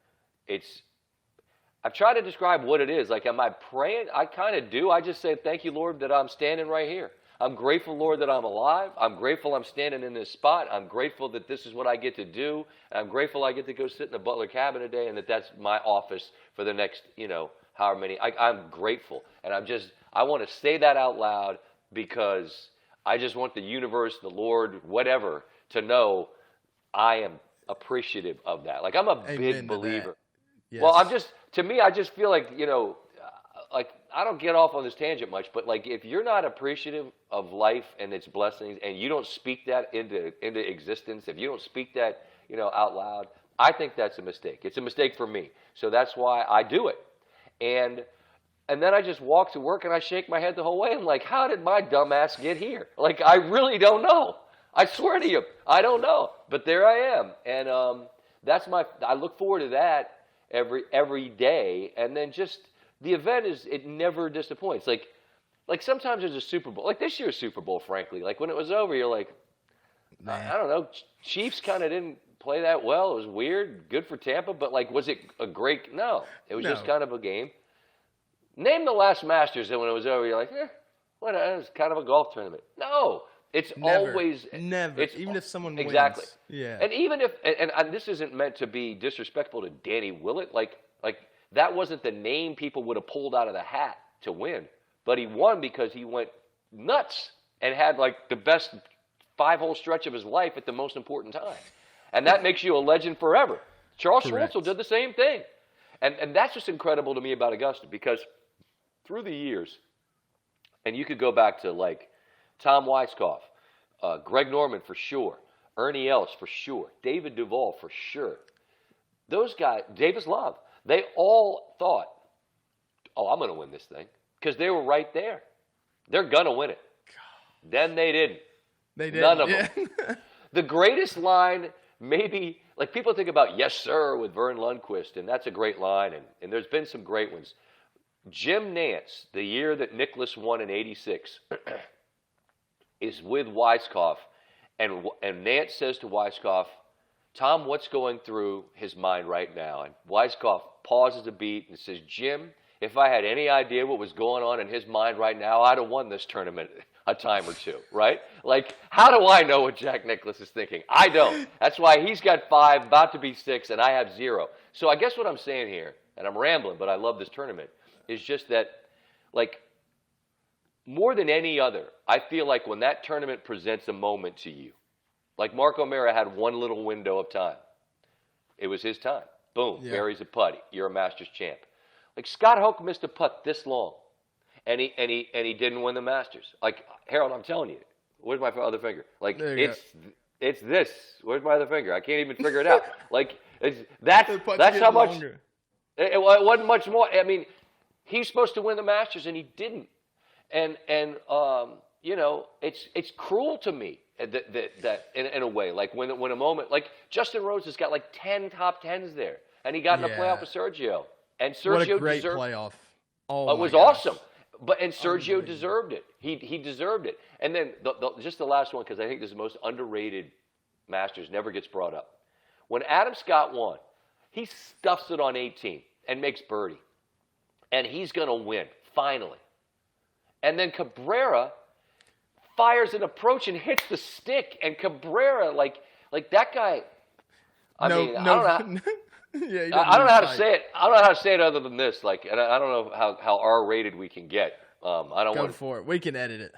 I've tried to describe what it is. Like, am I praying? I kind of do. I just say, thank you, Lord, that I'm standing right here. I'm grateful, Lord, that I'm alive. I'm grateful I'm standing in this spot. I'm grateful that this is what I get to do. I'm grateful I get to go sit in the Butler Cabin today and that's my office for the next, however many. I'm grateful. And I want to say that out loud because I just want the universe, the Lord, whatever, to know I am appreciative of that. Like, I'm a big believer. Yes. Well, to me, I just feel like, like, I don't get off on this tangent much, but like, if you're not appreciative of life and its blessings, and you don't speak that into existence, if you don't speak that, out loud, I think that's a mistake. It's a mistake for me. So that's why I do it. And then I just walk to work and I shake my head the whole way. I'm like, how did my dumb ass get here? Like, I really don't know. I swear to you, I don't know. But there I am. And I look forward to that every day. And then just the event it never disappoints. Like sometimes there's a Super Bowl. Like this year's Super Bowl, frankly. Like when it was over, you're like, I don't know. Chiefs kind of didn't play that well. It was weird. Good for Tampa. But like, was it a great? No. It was just kind of a game. Name the last Masters, and when it was over, you're like, it was kind of a golf tournament. No. It's always never. Even if someone wins. Exactly. Yeah. And even if and this isn't meant to be disrespectful to Danny Willett, like that wasn't the name people would have pulled out of the hat to win, but he won because he went nuts and had like the best 5-hole stretch of his life at the most important time, and that makes you a legend forever. Charles Schwartzel did the same thing, and that's what's incredible to me about Augusta, because through the years, and you could go back to like Tom Weiskopf, Greg Norman for sure, Ernie Els for sure, David Duval for sure. Those guys, Davis Love, they all thought, I'm going to win this thing, because they were right there. They're going to win it. Then they didn't. They didn't. None of them. The greatest line, maybe, like people think about Yes Sir with Vern Lundquist, and that's a great line, and there's been some great ones. Jim Nance, the year that Nicklaus won in '86, is with Weiskopf, and Nance says to Weiskopf, Tom, what's going through his mind right now? And Weiskopf pauses a beat and says, Jim, if I had any idea what was going on in his mind right now, I'd have won this tournament a time or two, right? Like, how do I know what Jack Nicklaus is thinking? I don't. That's why he's got 5, about to be 6, and I have 0. So I guess what I'm saying here, and I'm rambling, but I love this tournament, is just that, like, more than any other, I feel like when that tournament presents a moment to you, like Mark O'Mara had one little window of time. It was his time. Boom, buries a putt. You're a Masters champ. Like Scott Hoke missed a putt this long, and he didn't win the Masters. Like Harold, I'm telling you, where's my other finger? Like it's this. Where's my other finger? I can't even figure it out. Like that's how much. It wasn't much more. I mean, he's supposed to win the Masters and he didn't. And it's cruel to me that in a way, like when a moment, like Justin Rose has got like 10 top 10s there, and he got in the playoff with Sergio, and Sergio what a great playoff. Oh, it was awesome. And Sergio deserved it. He deserved it. And then just the last one, because I think this is the most underrated Masters, never gets brought up. When Adam Scott won, he stuffs it on 18 and makes birdie, and he's going to win finally. And then Cabrera fires an approach and hits the stick, and Cabrera, like that guy. I don't know how to say it. I don't know how to say it other than this. Like, and I don't know how R-rated we can get. I don't go for it. We can edit it.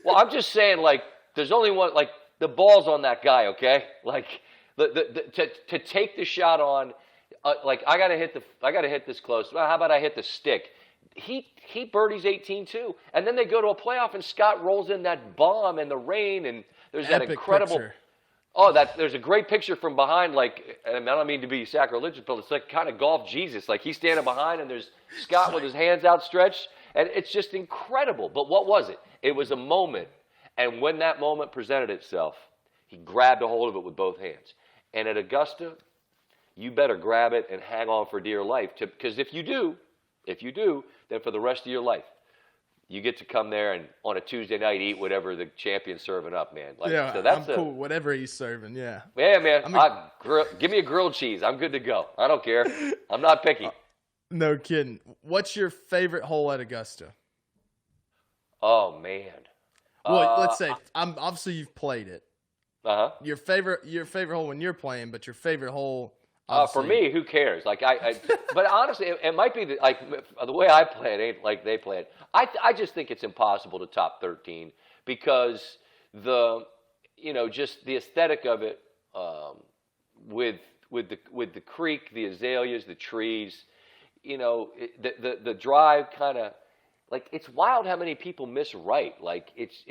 Well, I'm just saying, like, there's only one. Like, the ball's on that guy. Okay, like to take the shot on. Like, I gotta hit this close. Well, how about I hit the stick? He birdies 18 too, and then they go to a playoff, and Scott rolls in that bomb in the rain, and there's that incredible. Picture. There's a great picture from behind. Like, and I don't mean to be sacrilegious, but it's like kind of golf Jesus. Like he's standing behind, and there's Scott with his hands outstretched, and it's just incredible. But what was it? It was a moment, and when that moment presented itself, he grabbed a hold of it with both hands. And at Augusta, you better grab it and hang on for dear life, because if you do, then for the rest of your life, you get to come there and on a Tuesday night eat whatever the champion's serving up, man. Like, yeah, so that's I'm cool. Whatever he's serving, yeah. Yeah, man. Give me a grilled cheese. I'm good to go. I don't care. I'm not picky. No kidding. What's your favorite hole at Augusta? Oh, man. Well, let's say, obviously you've played it. Uh-huh. Your favorite hole when you're playing, but your favorite hole. For me, who cares? Like but honestly, it might be the way I play it ain't like they play it. I just think it's impossible to top 13 because just the aesthetic of it, with the creek, the azaleas, the trees, the drive kind of, like, it's wild how many people miss right. Like, it's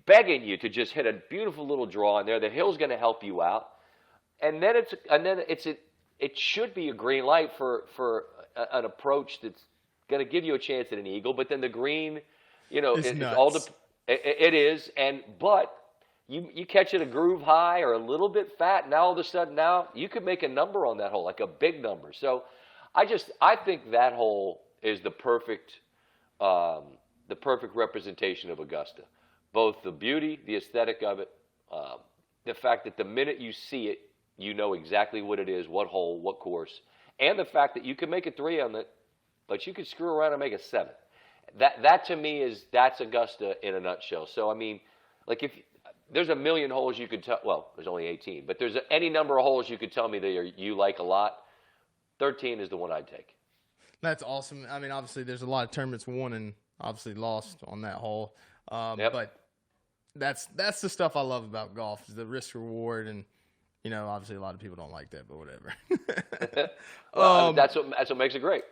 begging you to just hit a beautiful little draw in there. The hill's going to help you out, and then it should be a green light for an approach that's going to give you a chance at an eagle. But then the green, it is, but you catch it a groove high or a little bit fat, now all of a sudden now you could make a number on that hole, like a big number. So I think that hole is the perfect representation of Augusta. Both the beauty, the aesthetic of it, the fact that the minute you see it, you know exactly what it is, what hole, what course, and the fact that you can make a 3 on it, but you could screw around and make a 7. That to me that's Augusta in a nutshell. So I mean, like, if there's a million holes you could tell, well, there's only 18, but there's any number of holes you could tell me that you like a lot, 13 is the one I'd take. That's awesome. I mean, obviously, there's a lot of tournaments won and obviously lost on that hole. Yep. But that's the stuff I love about golf, is the risk reward, and obviously a lot of people don't like that, but whatever. Well, that's what makes it great.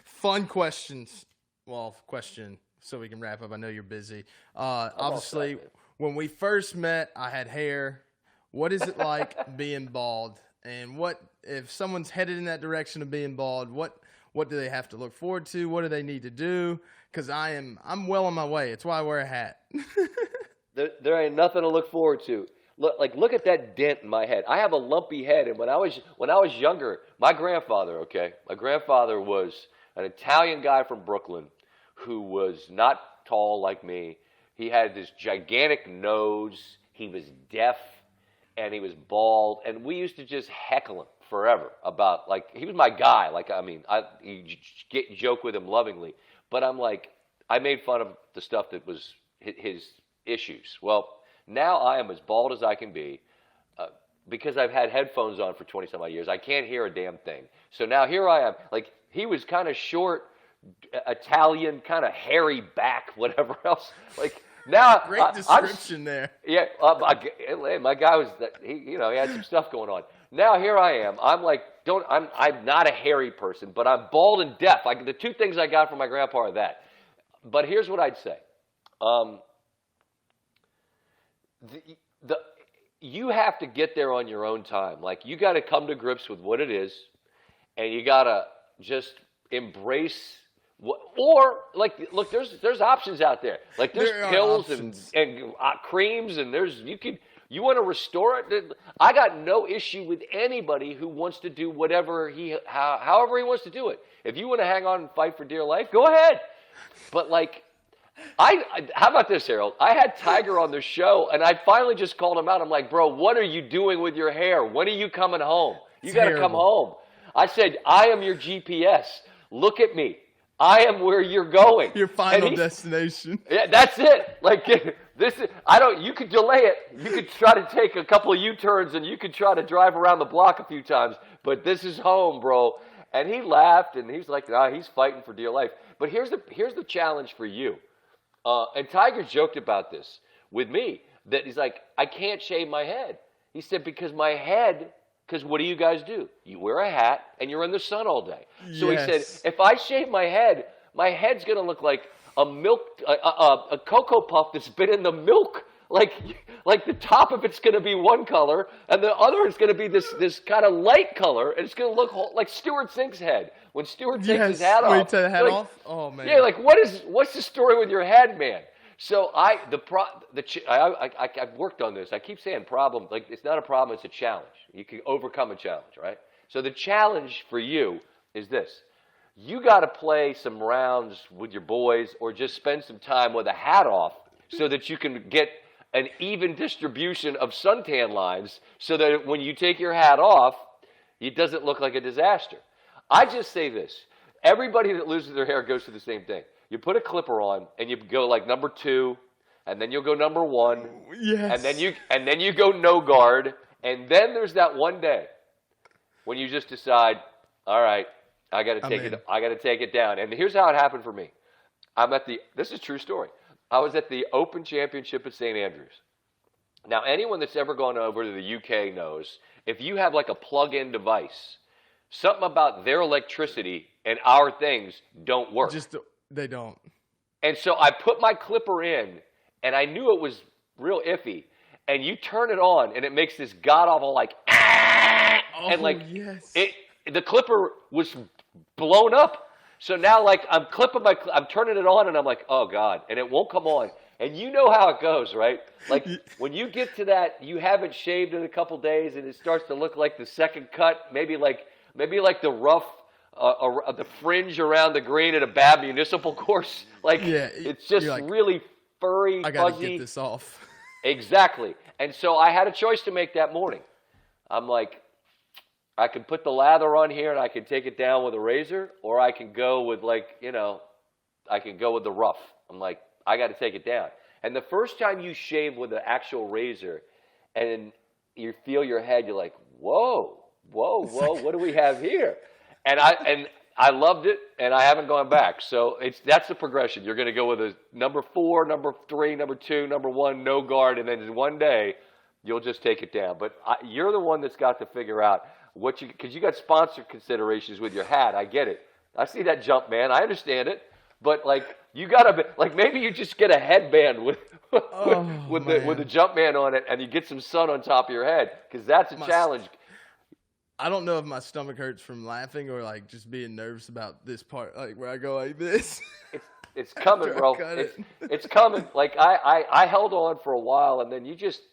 Fun questions. Well, question so we can wrap up. I know you're busy. Obviously, when we first met, I had hair. What is it like being bald? And what if someone's headed in that direction of being bald? What do they have to look forward to? What do they need to do? Because I'm well on my way. It's why I wear a hat. There ain't nothing to look forward to. Look at that dent in my head. I have a lumpy head, and when I was younger, my grandfather was an Italian guy from Brooklyn who was not tall like me. He had this gigantic nose. He was deaf, and he was bald. And we used to just heckle him forever about, like, he was my guy. Like, I mean, joke with him lovingly. But I made fun of the stuff that was his issues. Well, now I am as bald as I can be because I've had headphones on for 20-some odd years. I can't hear a damn thing. So now here I am. Like, he was kind of short, Italian, kind of hairy back, whatever else. Like, now great description there. Yeah, my guy was he had some stuff going on. Now here I am. I'm not a hairy person, but I'm bald and deaf. The two things I got from my grandpa are that. But here's what I'd say. You have to get there on your own time. Like, you got to come to grips with what it is, and you got to just embrace. Or, like, look, there's options out there. Like, there's pills and creams, and you want to restore it. I got no issue with anybody who wants to do however he wants to do it. If you want to hang on and fight for dear life, go ahead. But, like, how about this, Harold? I had Tiger on the show, and I finally just called him out. I'm like, bro, what are you doing with your hair? When are you coming home? You got to come home. I said, I am your GPS. Look at me. I am where you're going. Your final destination. Yeah, that's it. Like, you could delay it. You could try to take a couple of U-turns, and you could try to drive around the block a few times, but this is home, bro. And he laughed, and he's like, he's fighting for dear life. But here's the challenge for you. And Tiger joked about this with me, that he's like, I can't shave my head. He said, because what do you guys do? You wear a hat, and you're in the sun all day. So He said, if I shave my head's going to look like a Cocoa Puff that's been in the milk. Like the top of it's going to be one color, and the other is going to be this kind of light color, and it's going to look like Stuart Sink's head. When Stuart takes his hat off. When he takes the hat off? Oh, man. Yeah, like, what's the story with your head, man? So I've worked on this. I keep saying problem. Like, it's not a problem, it's a challenge. You can overcome a challenge, right? So the challenge for you is this. You got to play some rounds with your boys, or just spend some time with a hat off, so that you can get an even distribution of suntan lines, so that when you take your hat off, it doesn't look like a disaster. I just say this. Everybody that loses their hair goes through the same thing. You put a clipper on, and you go like number 2, and then you'll go number 1, yes. and then you go no guard, and then there's that one day when you just decide, all right, I got to take it down. And here's how it happened for me. This is a true story. I was at the Open Championship at St. Andrews. Now, anyone that's ever gone over to the UK knows if you have like a plug-in device, something about their electricity and our things don't work. They don't. And so I put my clipper in, and I knew it was real iffy. And you turn it on, and it makes this god-awful like, and like, yes. the clipper was blown up. So now, like, I'm turning it on, and I'm like, oh, God. And it won't come on. And you know how it goes, right? Like, when you get to that, you haven't shaved in a couple days, and it starts to look like the second cut, maybe like the rough, the fringe around the green at a bad municipal course. Like, it's just like, really furry, I gotta fuzzy. Get this off. Exactly. And so I had a choice to make that morning. I'm like, I can put the lather on here and I can take it down with a razor, or I can go with I can go with the rough. I'm like, I got to take it down. And the first time you shave with an actual razor and you feel your head, you're like, whoa, what do we have here? And I loved it, and I haven't gone back. So that's the progression. You're going to go with a number 4, number 3, number 2, number 1, no guard, and then one day you'll just take it down. But you're the one that's got to figure out because you got sponsor considerations with your hat. I get it. I see that jump, man. I understand it. But like you gotta maybe you just get a headband with the jump man on it, and you get some sun on top of your head, because that's a challenge. I don't know if my stomach hurts from laughing or like just being nervous about this part, like where I go like this. It's coming, bro. It's coming. Like I held on for a while, and then you just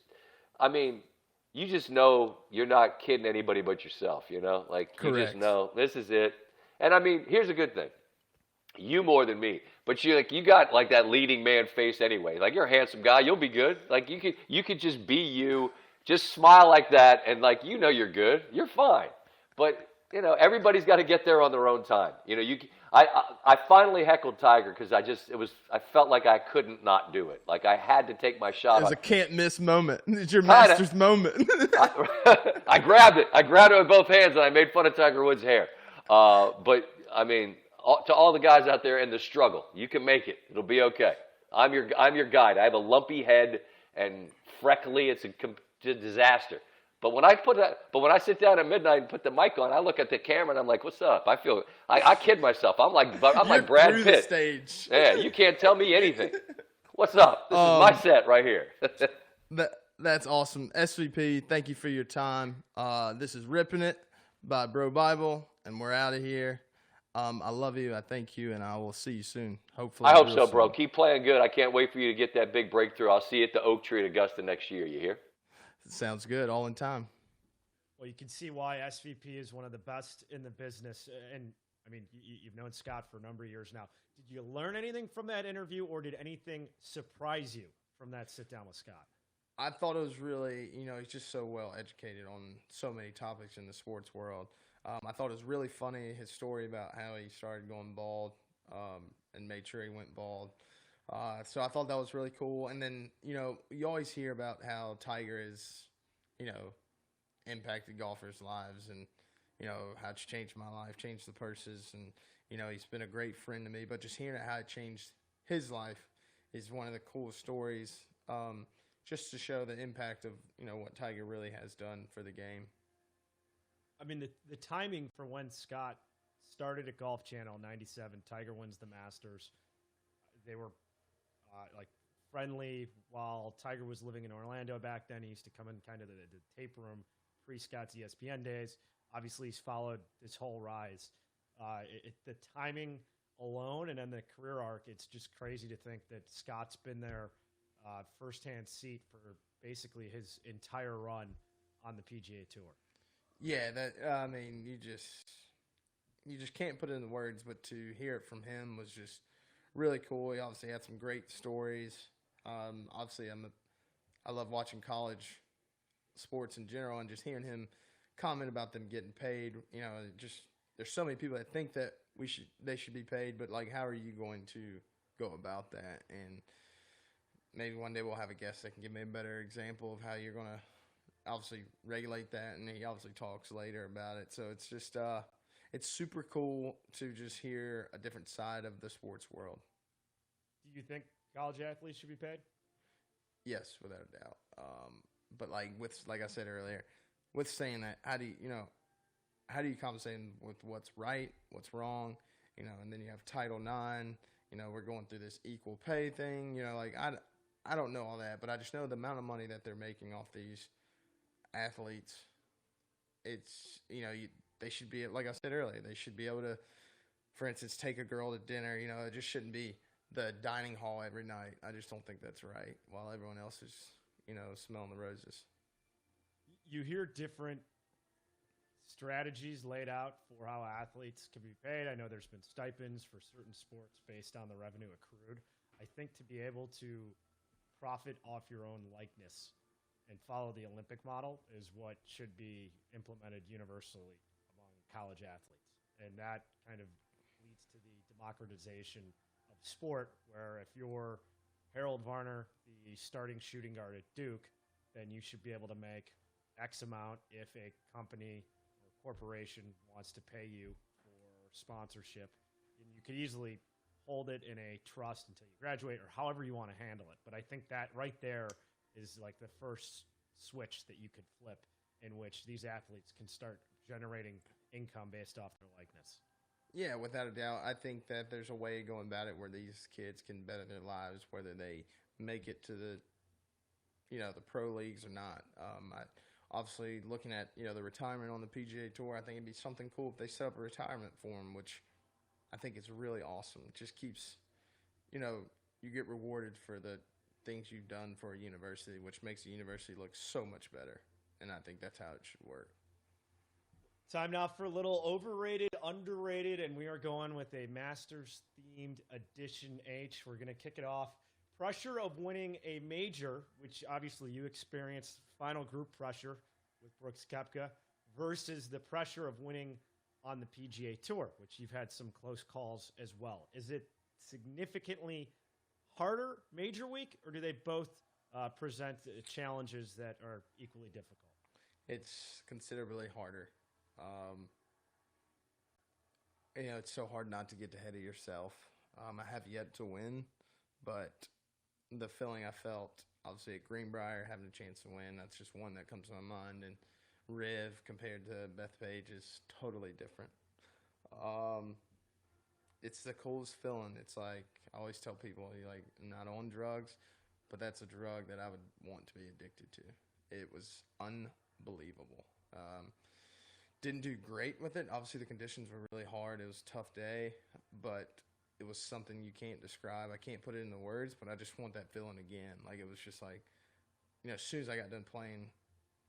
know you're not kidding anybody but yourself, you know? Like, Correct. You just know this is it. And I mean, here's a good thing. You more than me, but you got like that leading man face anyway. Like, you're a handsome guy, you'll be good. Like, you could just be you, just smile like that, and like, you know, you're good, you're fine. But you know, everybody's got to get there on their own time. You know, I finally heckled Tiger because I felt like I couldn't not do it. Like, I had to take my shot. It was a can't miss moment. It's your master's moment. I grabbed it. I grabbed it with both hands, and I made fun of Tiger Woods' hair. But I mean, to all the guys out there in the struggle, you can make it. It'll be okay. I'm your guide. I have a lumpy head and freckly. It's a disaster. But when I sit down at midnight and put the mic on, I look at the camera and I'm like, "What's up?" I kid myself. I'm like Brad through Pitt. The stage. Yeah, you can't tell me anything. What's up? This is my set right here. That's awesome, SVP. Thank you for your time. This is Rippin It by Bro Bible, and we're out of here. I love you. I thank you, and I will see you soon. Hopefully, I hope so, bro. Keep playing good. I can't wait for you to get that big breakthrough. I'll see you at the Oak Tree at Augusta next year. You hear? Sounds good. All in time. Well, you can see why SVP is one of the best in the business. And, I mean, you've known Scott for a number of years now. Did you learn anything from that interview, or did anything surprise you from that sit-down with Scott? I thought it was really, he's just so well educated on so many topics in the sports world. I thought it was really funny, his story about how he started going bald and made sure he went bald. So I thought that was really cool. And then, you always hear about how Tiger is, impacted golfers' lives and, how it's changed my life, changed the purses. And, he's been a great friend to me. But just hearing how it changed his life is one of the coolest stories, just to show the impact of, what Tiger really has done for the game. I mean, the timing for when Scott started at Golf Channel in 97, Tiger wins the Masters. They were friendly while Tiger was living in Orlando back then. He used to come in kind of the tape room pre-Scott's ESPN days. Obviously, he's followed this whole rise. The timing alone and then the career arc, it's just crazy to think that Scott's been there firsthand seat for basically his entire run on the PGA Tour. Yeah, you just can't put it into words, but to hear it from him was just really cool. He obviously had some great stories. Obviously, I love watching college sports in general, and just hearing him comment about them getting paid. There's so many people that think that they should be paid, but like, how are you going to go about that? And maybe one day we'll have a guest that can give me a better example of how you're going to obviously regulate that, and he obviously talks later about it. So it's just it's super cool to just hear a different side of the sports world. Do you think college athletes should be paid? Yes, without a doubt. But like I said earlier, with saying that, how do you compensate them with what's right, what's wrong, and then you have Title IX. We're going through this equal pay thing. I don't know all that, but I just know the amount of money that they're making off these athletes. It's they should be, like I said earlier, they should be able to, for instance, take a girl to dinner. It just shouldn't be the dining hall every night. I just don't think that's right. While everyone else is, smelling the roses. You hear different strategies laid out for how athletes can be paid. I know there's been stipends for certain sports based on the revenue accrued. I think to be able to profit off your own likeness and follow the Olympic model is what should be implemented universally among college athletes. And that kind of leads to the democratization of sport, where if you're Harold Varner, the starting shooting guard at Duke, then you should be able to make X amount if a company or corporation wants to pay you for sponsorship. And you could easily hold it in a trust until you graduate, or however you want to handle it. But I think that right there is like the first switch that you could flip, in which these athletes can start generating income based off their likeness. Yeah, without a doubt. I think that there's a way of going about it where these kids can better their lives, whether they make it to the pro leagues or not. Obviously, looking at, the retirement on the PGA Tour, I think it'd be something cool if they set up a retirement for them, which I think is really awesome. It just keeps, you get rewarded for the things you've done for a university, which makes the university look so much better. And I think that's how it should work. Time now for a little overrated, underrated, and we are going with a Masters-themed edition H. We're going to kick it off. Pressure of winning a major, which obviously you experienced final group pressure with Brooks Koepka, versus the pressure of winning on the PGA Tour, which you've had some close calls as well. Is it significantly harder major week, or do they both present challenges that are equally difficult? It's considerably harder. It's so hard not to get ahead of yourself. I have yet to win, but the feeling I felt, obviously, at Greenbrier, having a chance to win, that's just one that comes to my mind. And Riv, compared to Bethpage, is totally different. It's the coolest feeling. It's like, I always tell people, I'm not on drugs, but that's a drug that I would want to be addicted to. It was unbelievable. Didn't do great with it. Obviously, the conditions were really hard. It was a tough day, but it was something you can't describe. I can't put it into words, but I just want that feeling again. It was just as soon as I got done playing,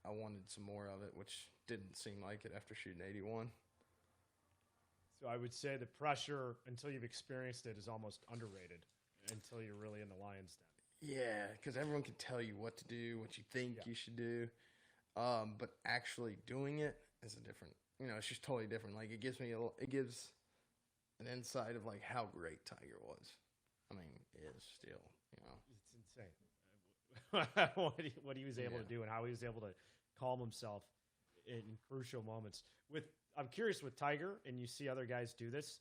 I wanted some more of it, which didn't seem like it after shooting 81. So I would say the pressure, until you've experienced it, is almost underrated until you're really in the lion's den. Yeah, because everyone can tell you what to do, what you think you should do. But actually doing it is a different, it's just totally different. It gives an insight of how great Tiger was. I mean, is still, It's insane what he was able to do and how he was able to calm himself in crucial moments. I'm curious with Tiger, and you see other guys do this,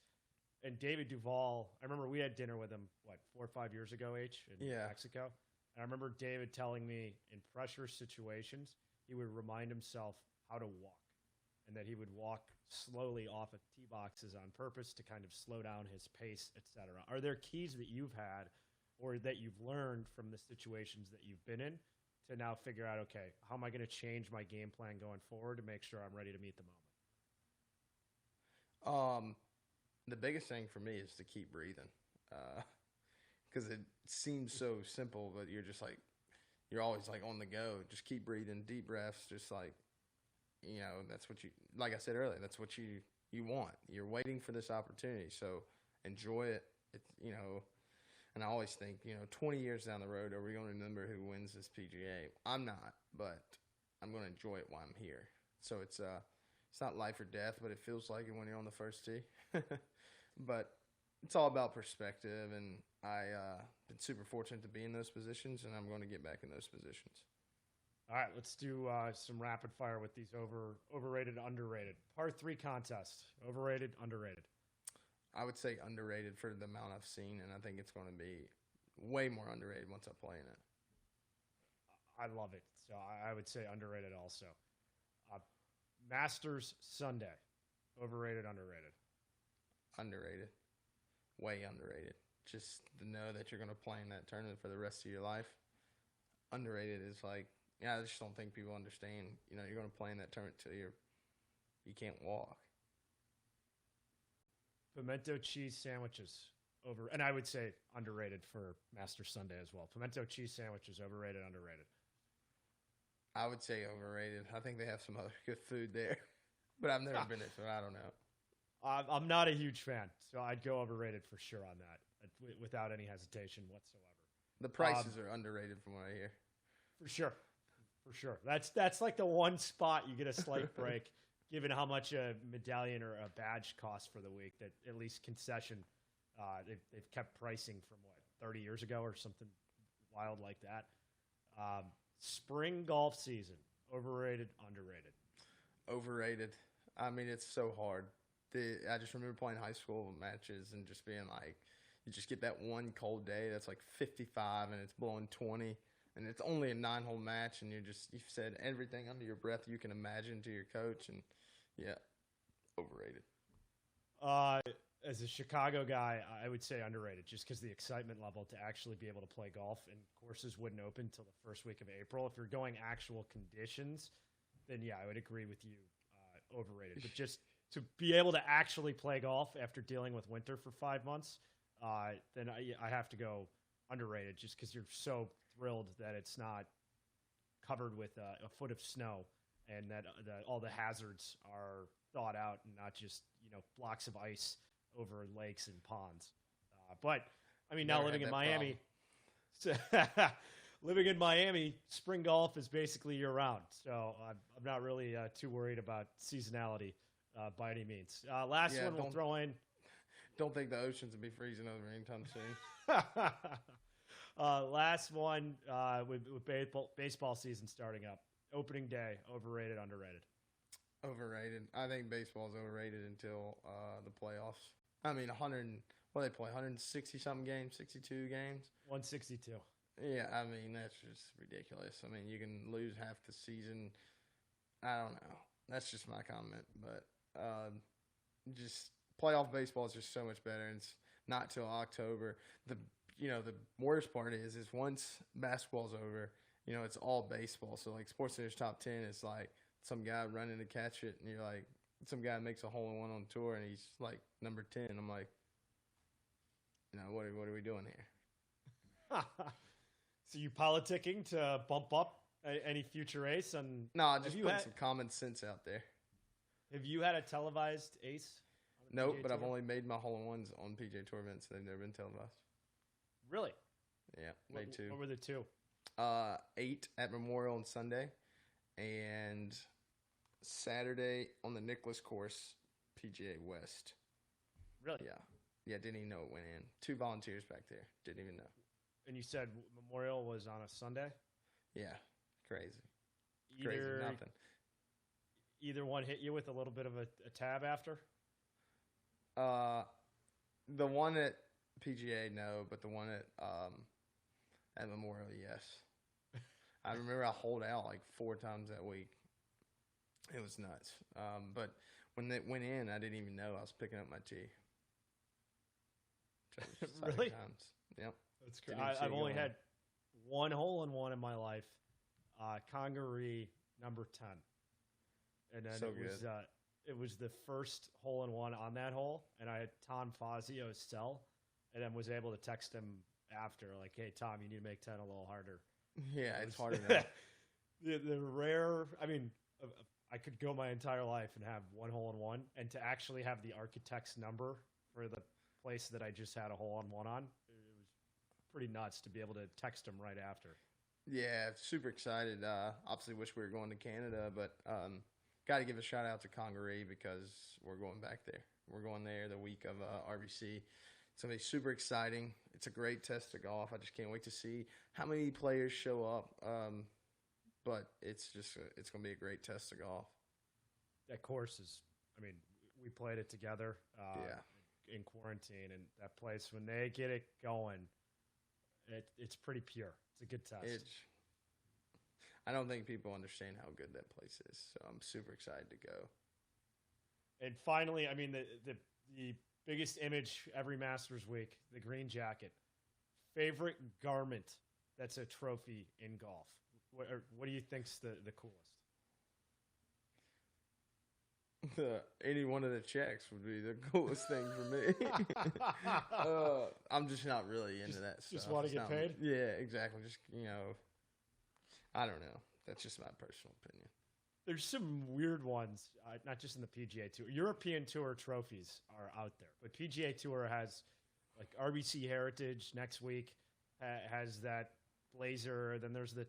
and David Duval, I remember we had dinner with him, 4 or 5 years ago, in Mexico. And I remember David telling me in pressure situations, he would remind himself how to walk, and that he would walk slowly off of tee boxes on purpose to kind of slow down his pace, etc. Are there keys that you've had or that you've learned from the situations that you've been in to now figure out, okay, how am I going to change my game plan going forward to make sure I'm ready to meet the moment? The biggest thing for me is to keep breathing, because it seems so simple, but you're just you're always on the go. Just keep breathing, deep breaths, just that's what you, like I said earlier, that's what you want. You're waiting for this opportunity, so enjoy it. And I always think, 20 years down the road, are we going to remember who wins this PGA? I'm not, but I'm going to enjoy it while I'm here. So it's not life or death, but it feels like it when you're on the first tee. But it's all about perspective, and I've been super fortunate to be in those positions, and I'm going to get back in those positions. All right, let's do some rapid fire with these overrated, underrated. Par 3 contest, overrated, underrated. I would say underrated for the amount I've seen, and I think it's going to be way more underrated once I play in it. I love it. So I would say underrated also. Masters Sunday. Overrated, underrated? Underrated. Way underrated. Just to know that you're going to play in that tournament for the rest of your life. Underrated is like, I just don't think people understand. You're going to play in that tournament till you can't walk. Pimento cheese sandwiches. And I would say underrated for Masters Sunday as well. Pimento cheese sandwiches, overrated, underrated? I would say overrated. I think they have some other good food there. But I've never been there, so I don't know. I'm not a huge fan, so I'd go overrated for sure on that, without any hesitation whatsoever. The prices are underrated from what I hear. For sure. That's like the one spot you get a slight break, given how much a medallion or a badge costs for the week. That at least concession, they've kept pricing from 30 years ago or something wild like that. Spring golf season, overrated, underrated? Overrated. I mean, it's so hard. I just remember playing high school matches and just being like, you just get that one cold day that's like 55 and it's blowing 20 and it's only a 9-hole match and you've said everything under your breath you can imagine to your coach, and yeah, overrated. As a Chicago guy, I would say underrated, just because the excitement level to actually be able to play golf, and courses wouldn't open until the first week of April. If you're going actual conditions, then yeah, I would agree with you, overrated. But just to be able to actually play golf after dealing with winter for 5 months, then I have to go underrated, just because you're so thrilled that it's not covered with a foot of snow, and that all the hazards are thought out and not just blocks of ice over lakes and ponds. But I mean, now living in Miami, spring golf is basically year round. So I'm not really too worried about seasonality by any means. Last one we'll throw in. Don't think the oceans will be freezing over anytime soon. Last one with baseball season starting up. Opening day, overrated, underrated? Overrated. I think baseball is overrated until the playoffs. I mean, 160-something games, 62 games? 162. Yeah, I mean, that's just ridiculous. I mean, you can lose half the season. I don't know. That's just my comment. But just playoff baseball is just so much better. And it's not till October. The worst part is once basketball's over, it's all baseball. So, like, SportsCenter's top 10 is like some guy running to catch it, and you're like, some guy makes a hole-in-one on tour, and he's like number 10. I'm like, what are we doing here? So you politicking to bump up any future ace? No, just putting some common sense out there. Have you had a televised ace? Nope, but I've only made my hole-in-ones on PGA Tour events. They've never been televised. Really? Yeah, made 2. What were the 2? 8 at Memorial on Sunday, and Saturday on the Nicklaus course, PGA West. Really? Yeah. Yeah, didn't even know it went in. 2 volunteers back there. Didn't even know. And you said Memorial was on a Sunday? Yeah. Crazy. Nothing. Either one hit you with a little bit of a tab after? The one at PGA, no, but the one at Memorial, yes. I remember I holed out like 4 times that week. It was nuts. But when it went in, I didn't even know I was picking up my tee. Really? Times. Yep. That's great. I've only had 1 hole-in-one in my life. Congaree number 10. And then it was the first hole-in-one on that hole, and I had Tom Fazio's cell, and then was able to text him after, like, hey, Tom, you need to make 10 a little harder. Yeah, it's hard enough. The rare, I mean, I could go my entire life and have 1 hole-in-one, and to actually have the architect's number for the place that I just had a hole-in-one on, it was pretty nuts to be able to text him right after. Yeah, super excited. Obviously wish we were going to Canada, but got to give a shout out to Congaree because we're going back there. We're going there the week of RBC. It's going to be super exciting. It's a great test of golf. I just can't wait to see how many players show up. But it's going to be a great test of golf. That course is, I mean, we played it together yeah. in quarantine, and that place, when they get it going, It's pretty pure. It's a good test. I don't think people understand how good that place is, so I'm super excited to go. And finally, I mean, the biggest image every Masters week, the green jacket. Favorite garment that's a trophy in golf? What do you think's the coolest? Any one of the checks would be the coolest thing for me. I'm just not really into that stuff. Just want to get paid? Yeah, exactly. Just, I don't know. That's just my personal opinion. There's some weird ones, not just in the PGA Tour. European Tour trophies are out there, but PGA Tour has like RBC Heritage next week has that blazer. Then there's the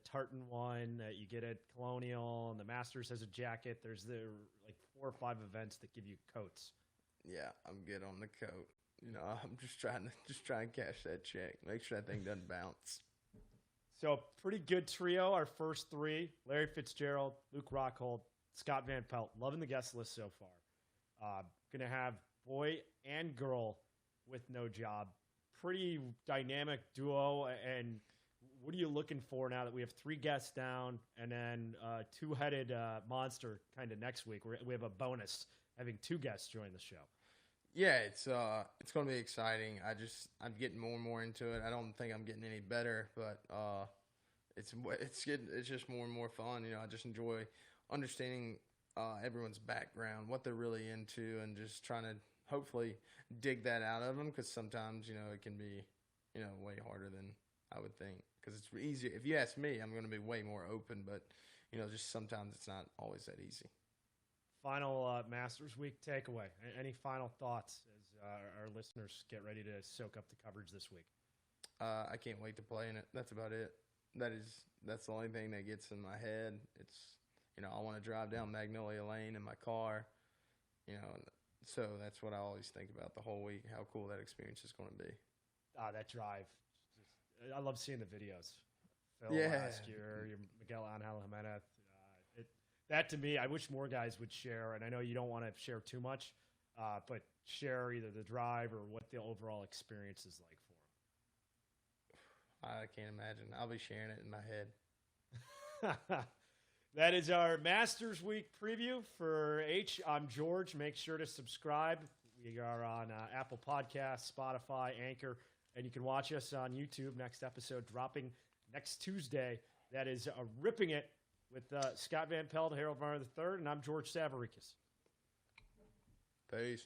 tartan one that you get at Colonial, and the Masters has a jacket. There's the like 4 or 5 events that give you coats. Yeah, I'm good on the coat. I'm just trying to cash that check. Make sure that thing doesn't bounce. So pretty good trio. Our first 3: Larry Fitzgerald, Luke Rockhold, Scott Van Pelt. Loving the guest list so far. Gonna have boy and girl with no job. Pretty dynamic duo. And what are you looking for now that we have 3 guests down and then 2-headed monster kind of next week? We have a bonus having 2 guests join the show. Yeah, it's going to be exciting. I'm getting more and more into it. I don't think I'm getting any better, but it's just more and more fun. I just enjoy understanding everyone's background, what they're really into, and just trying to hopefully dig that out of them. Because sometimes it can be way harder than I would think. Because it's easier. If you ask me, I'm going to be way more open, but just sometimes it's not always that easy. Final Masters Week takeaway. Any final thoughts as our listeners get ready to soak up the coverage this week? I can't wait to play in it. That's about it. That's the only thing that gets in my head. It's I want to drive down Magnolia Lane in my car. So that's what I always think about the whole week. How cool that experience is going to be. That drive. I love seeing the videos. Phil last year, Miguel Angel Jimenez. That to me, I wish more guys would share, and I know you don't want to share too much, but share either the drive or what the overall experience is like for them. I can't imagine. I'll be sharing it in my head. That is our Masters Week preview for H. I'm George. Make sure to subscribe. We are on Apple Podcasts, Spotify, Anchor, and you can watch us on YouTube. Next episode dropping next Tuesday. That is Ripping It with Scott Van Pelt, Harold Varner III, and I'm George Savaricas. Peace.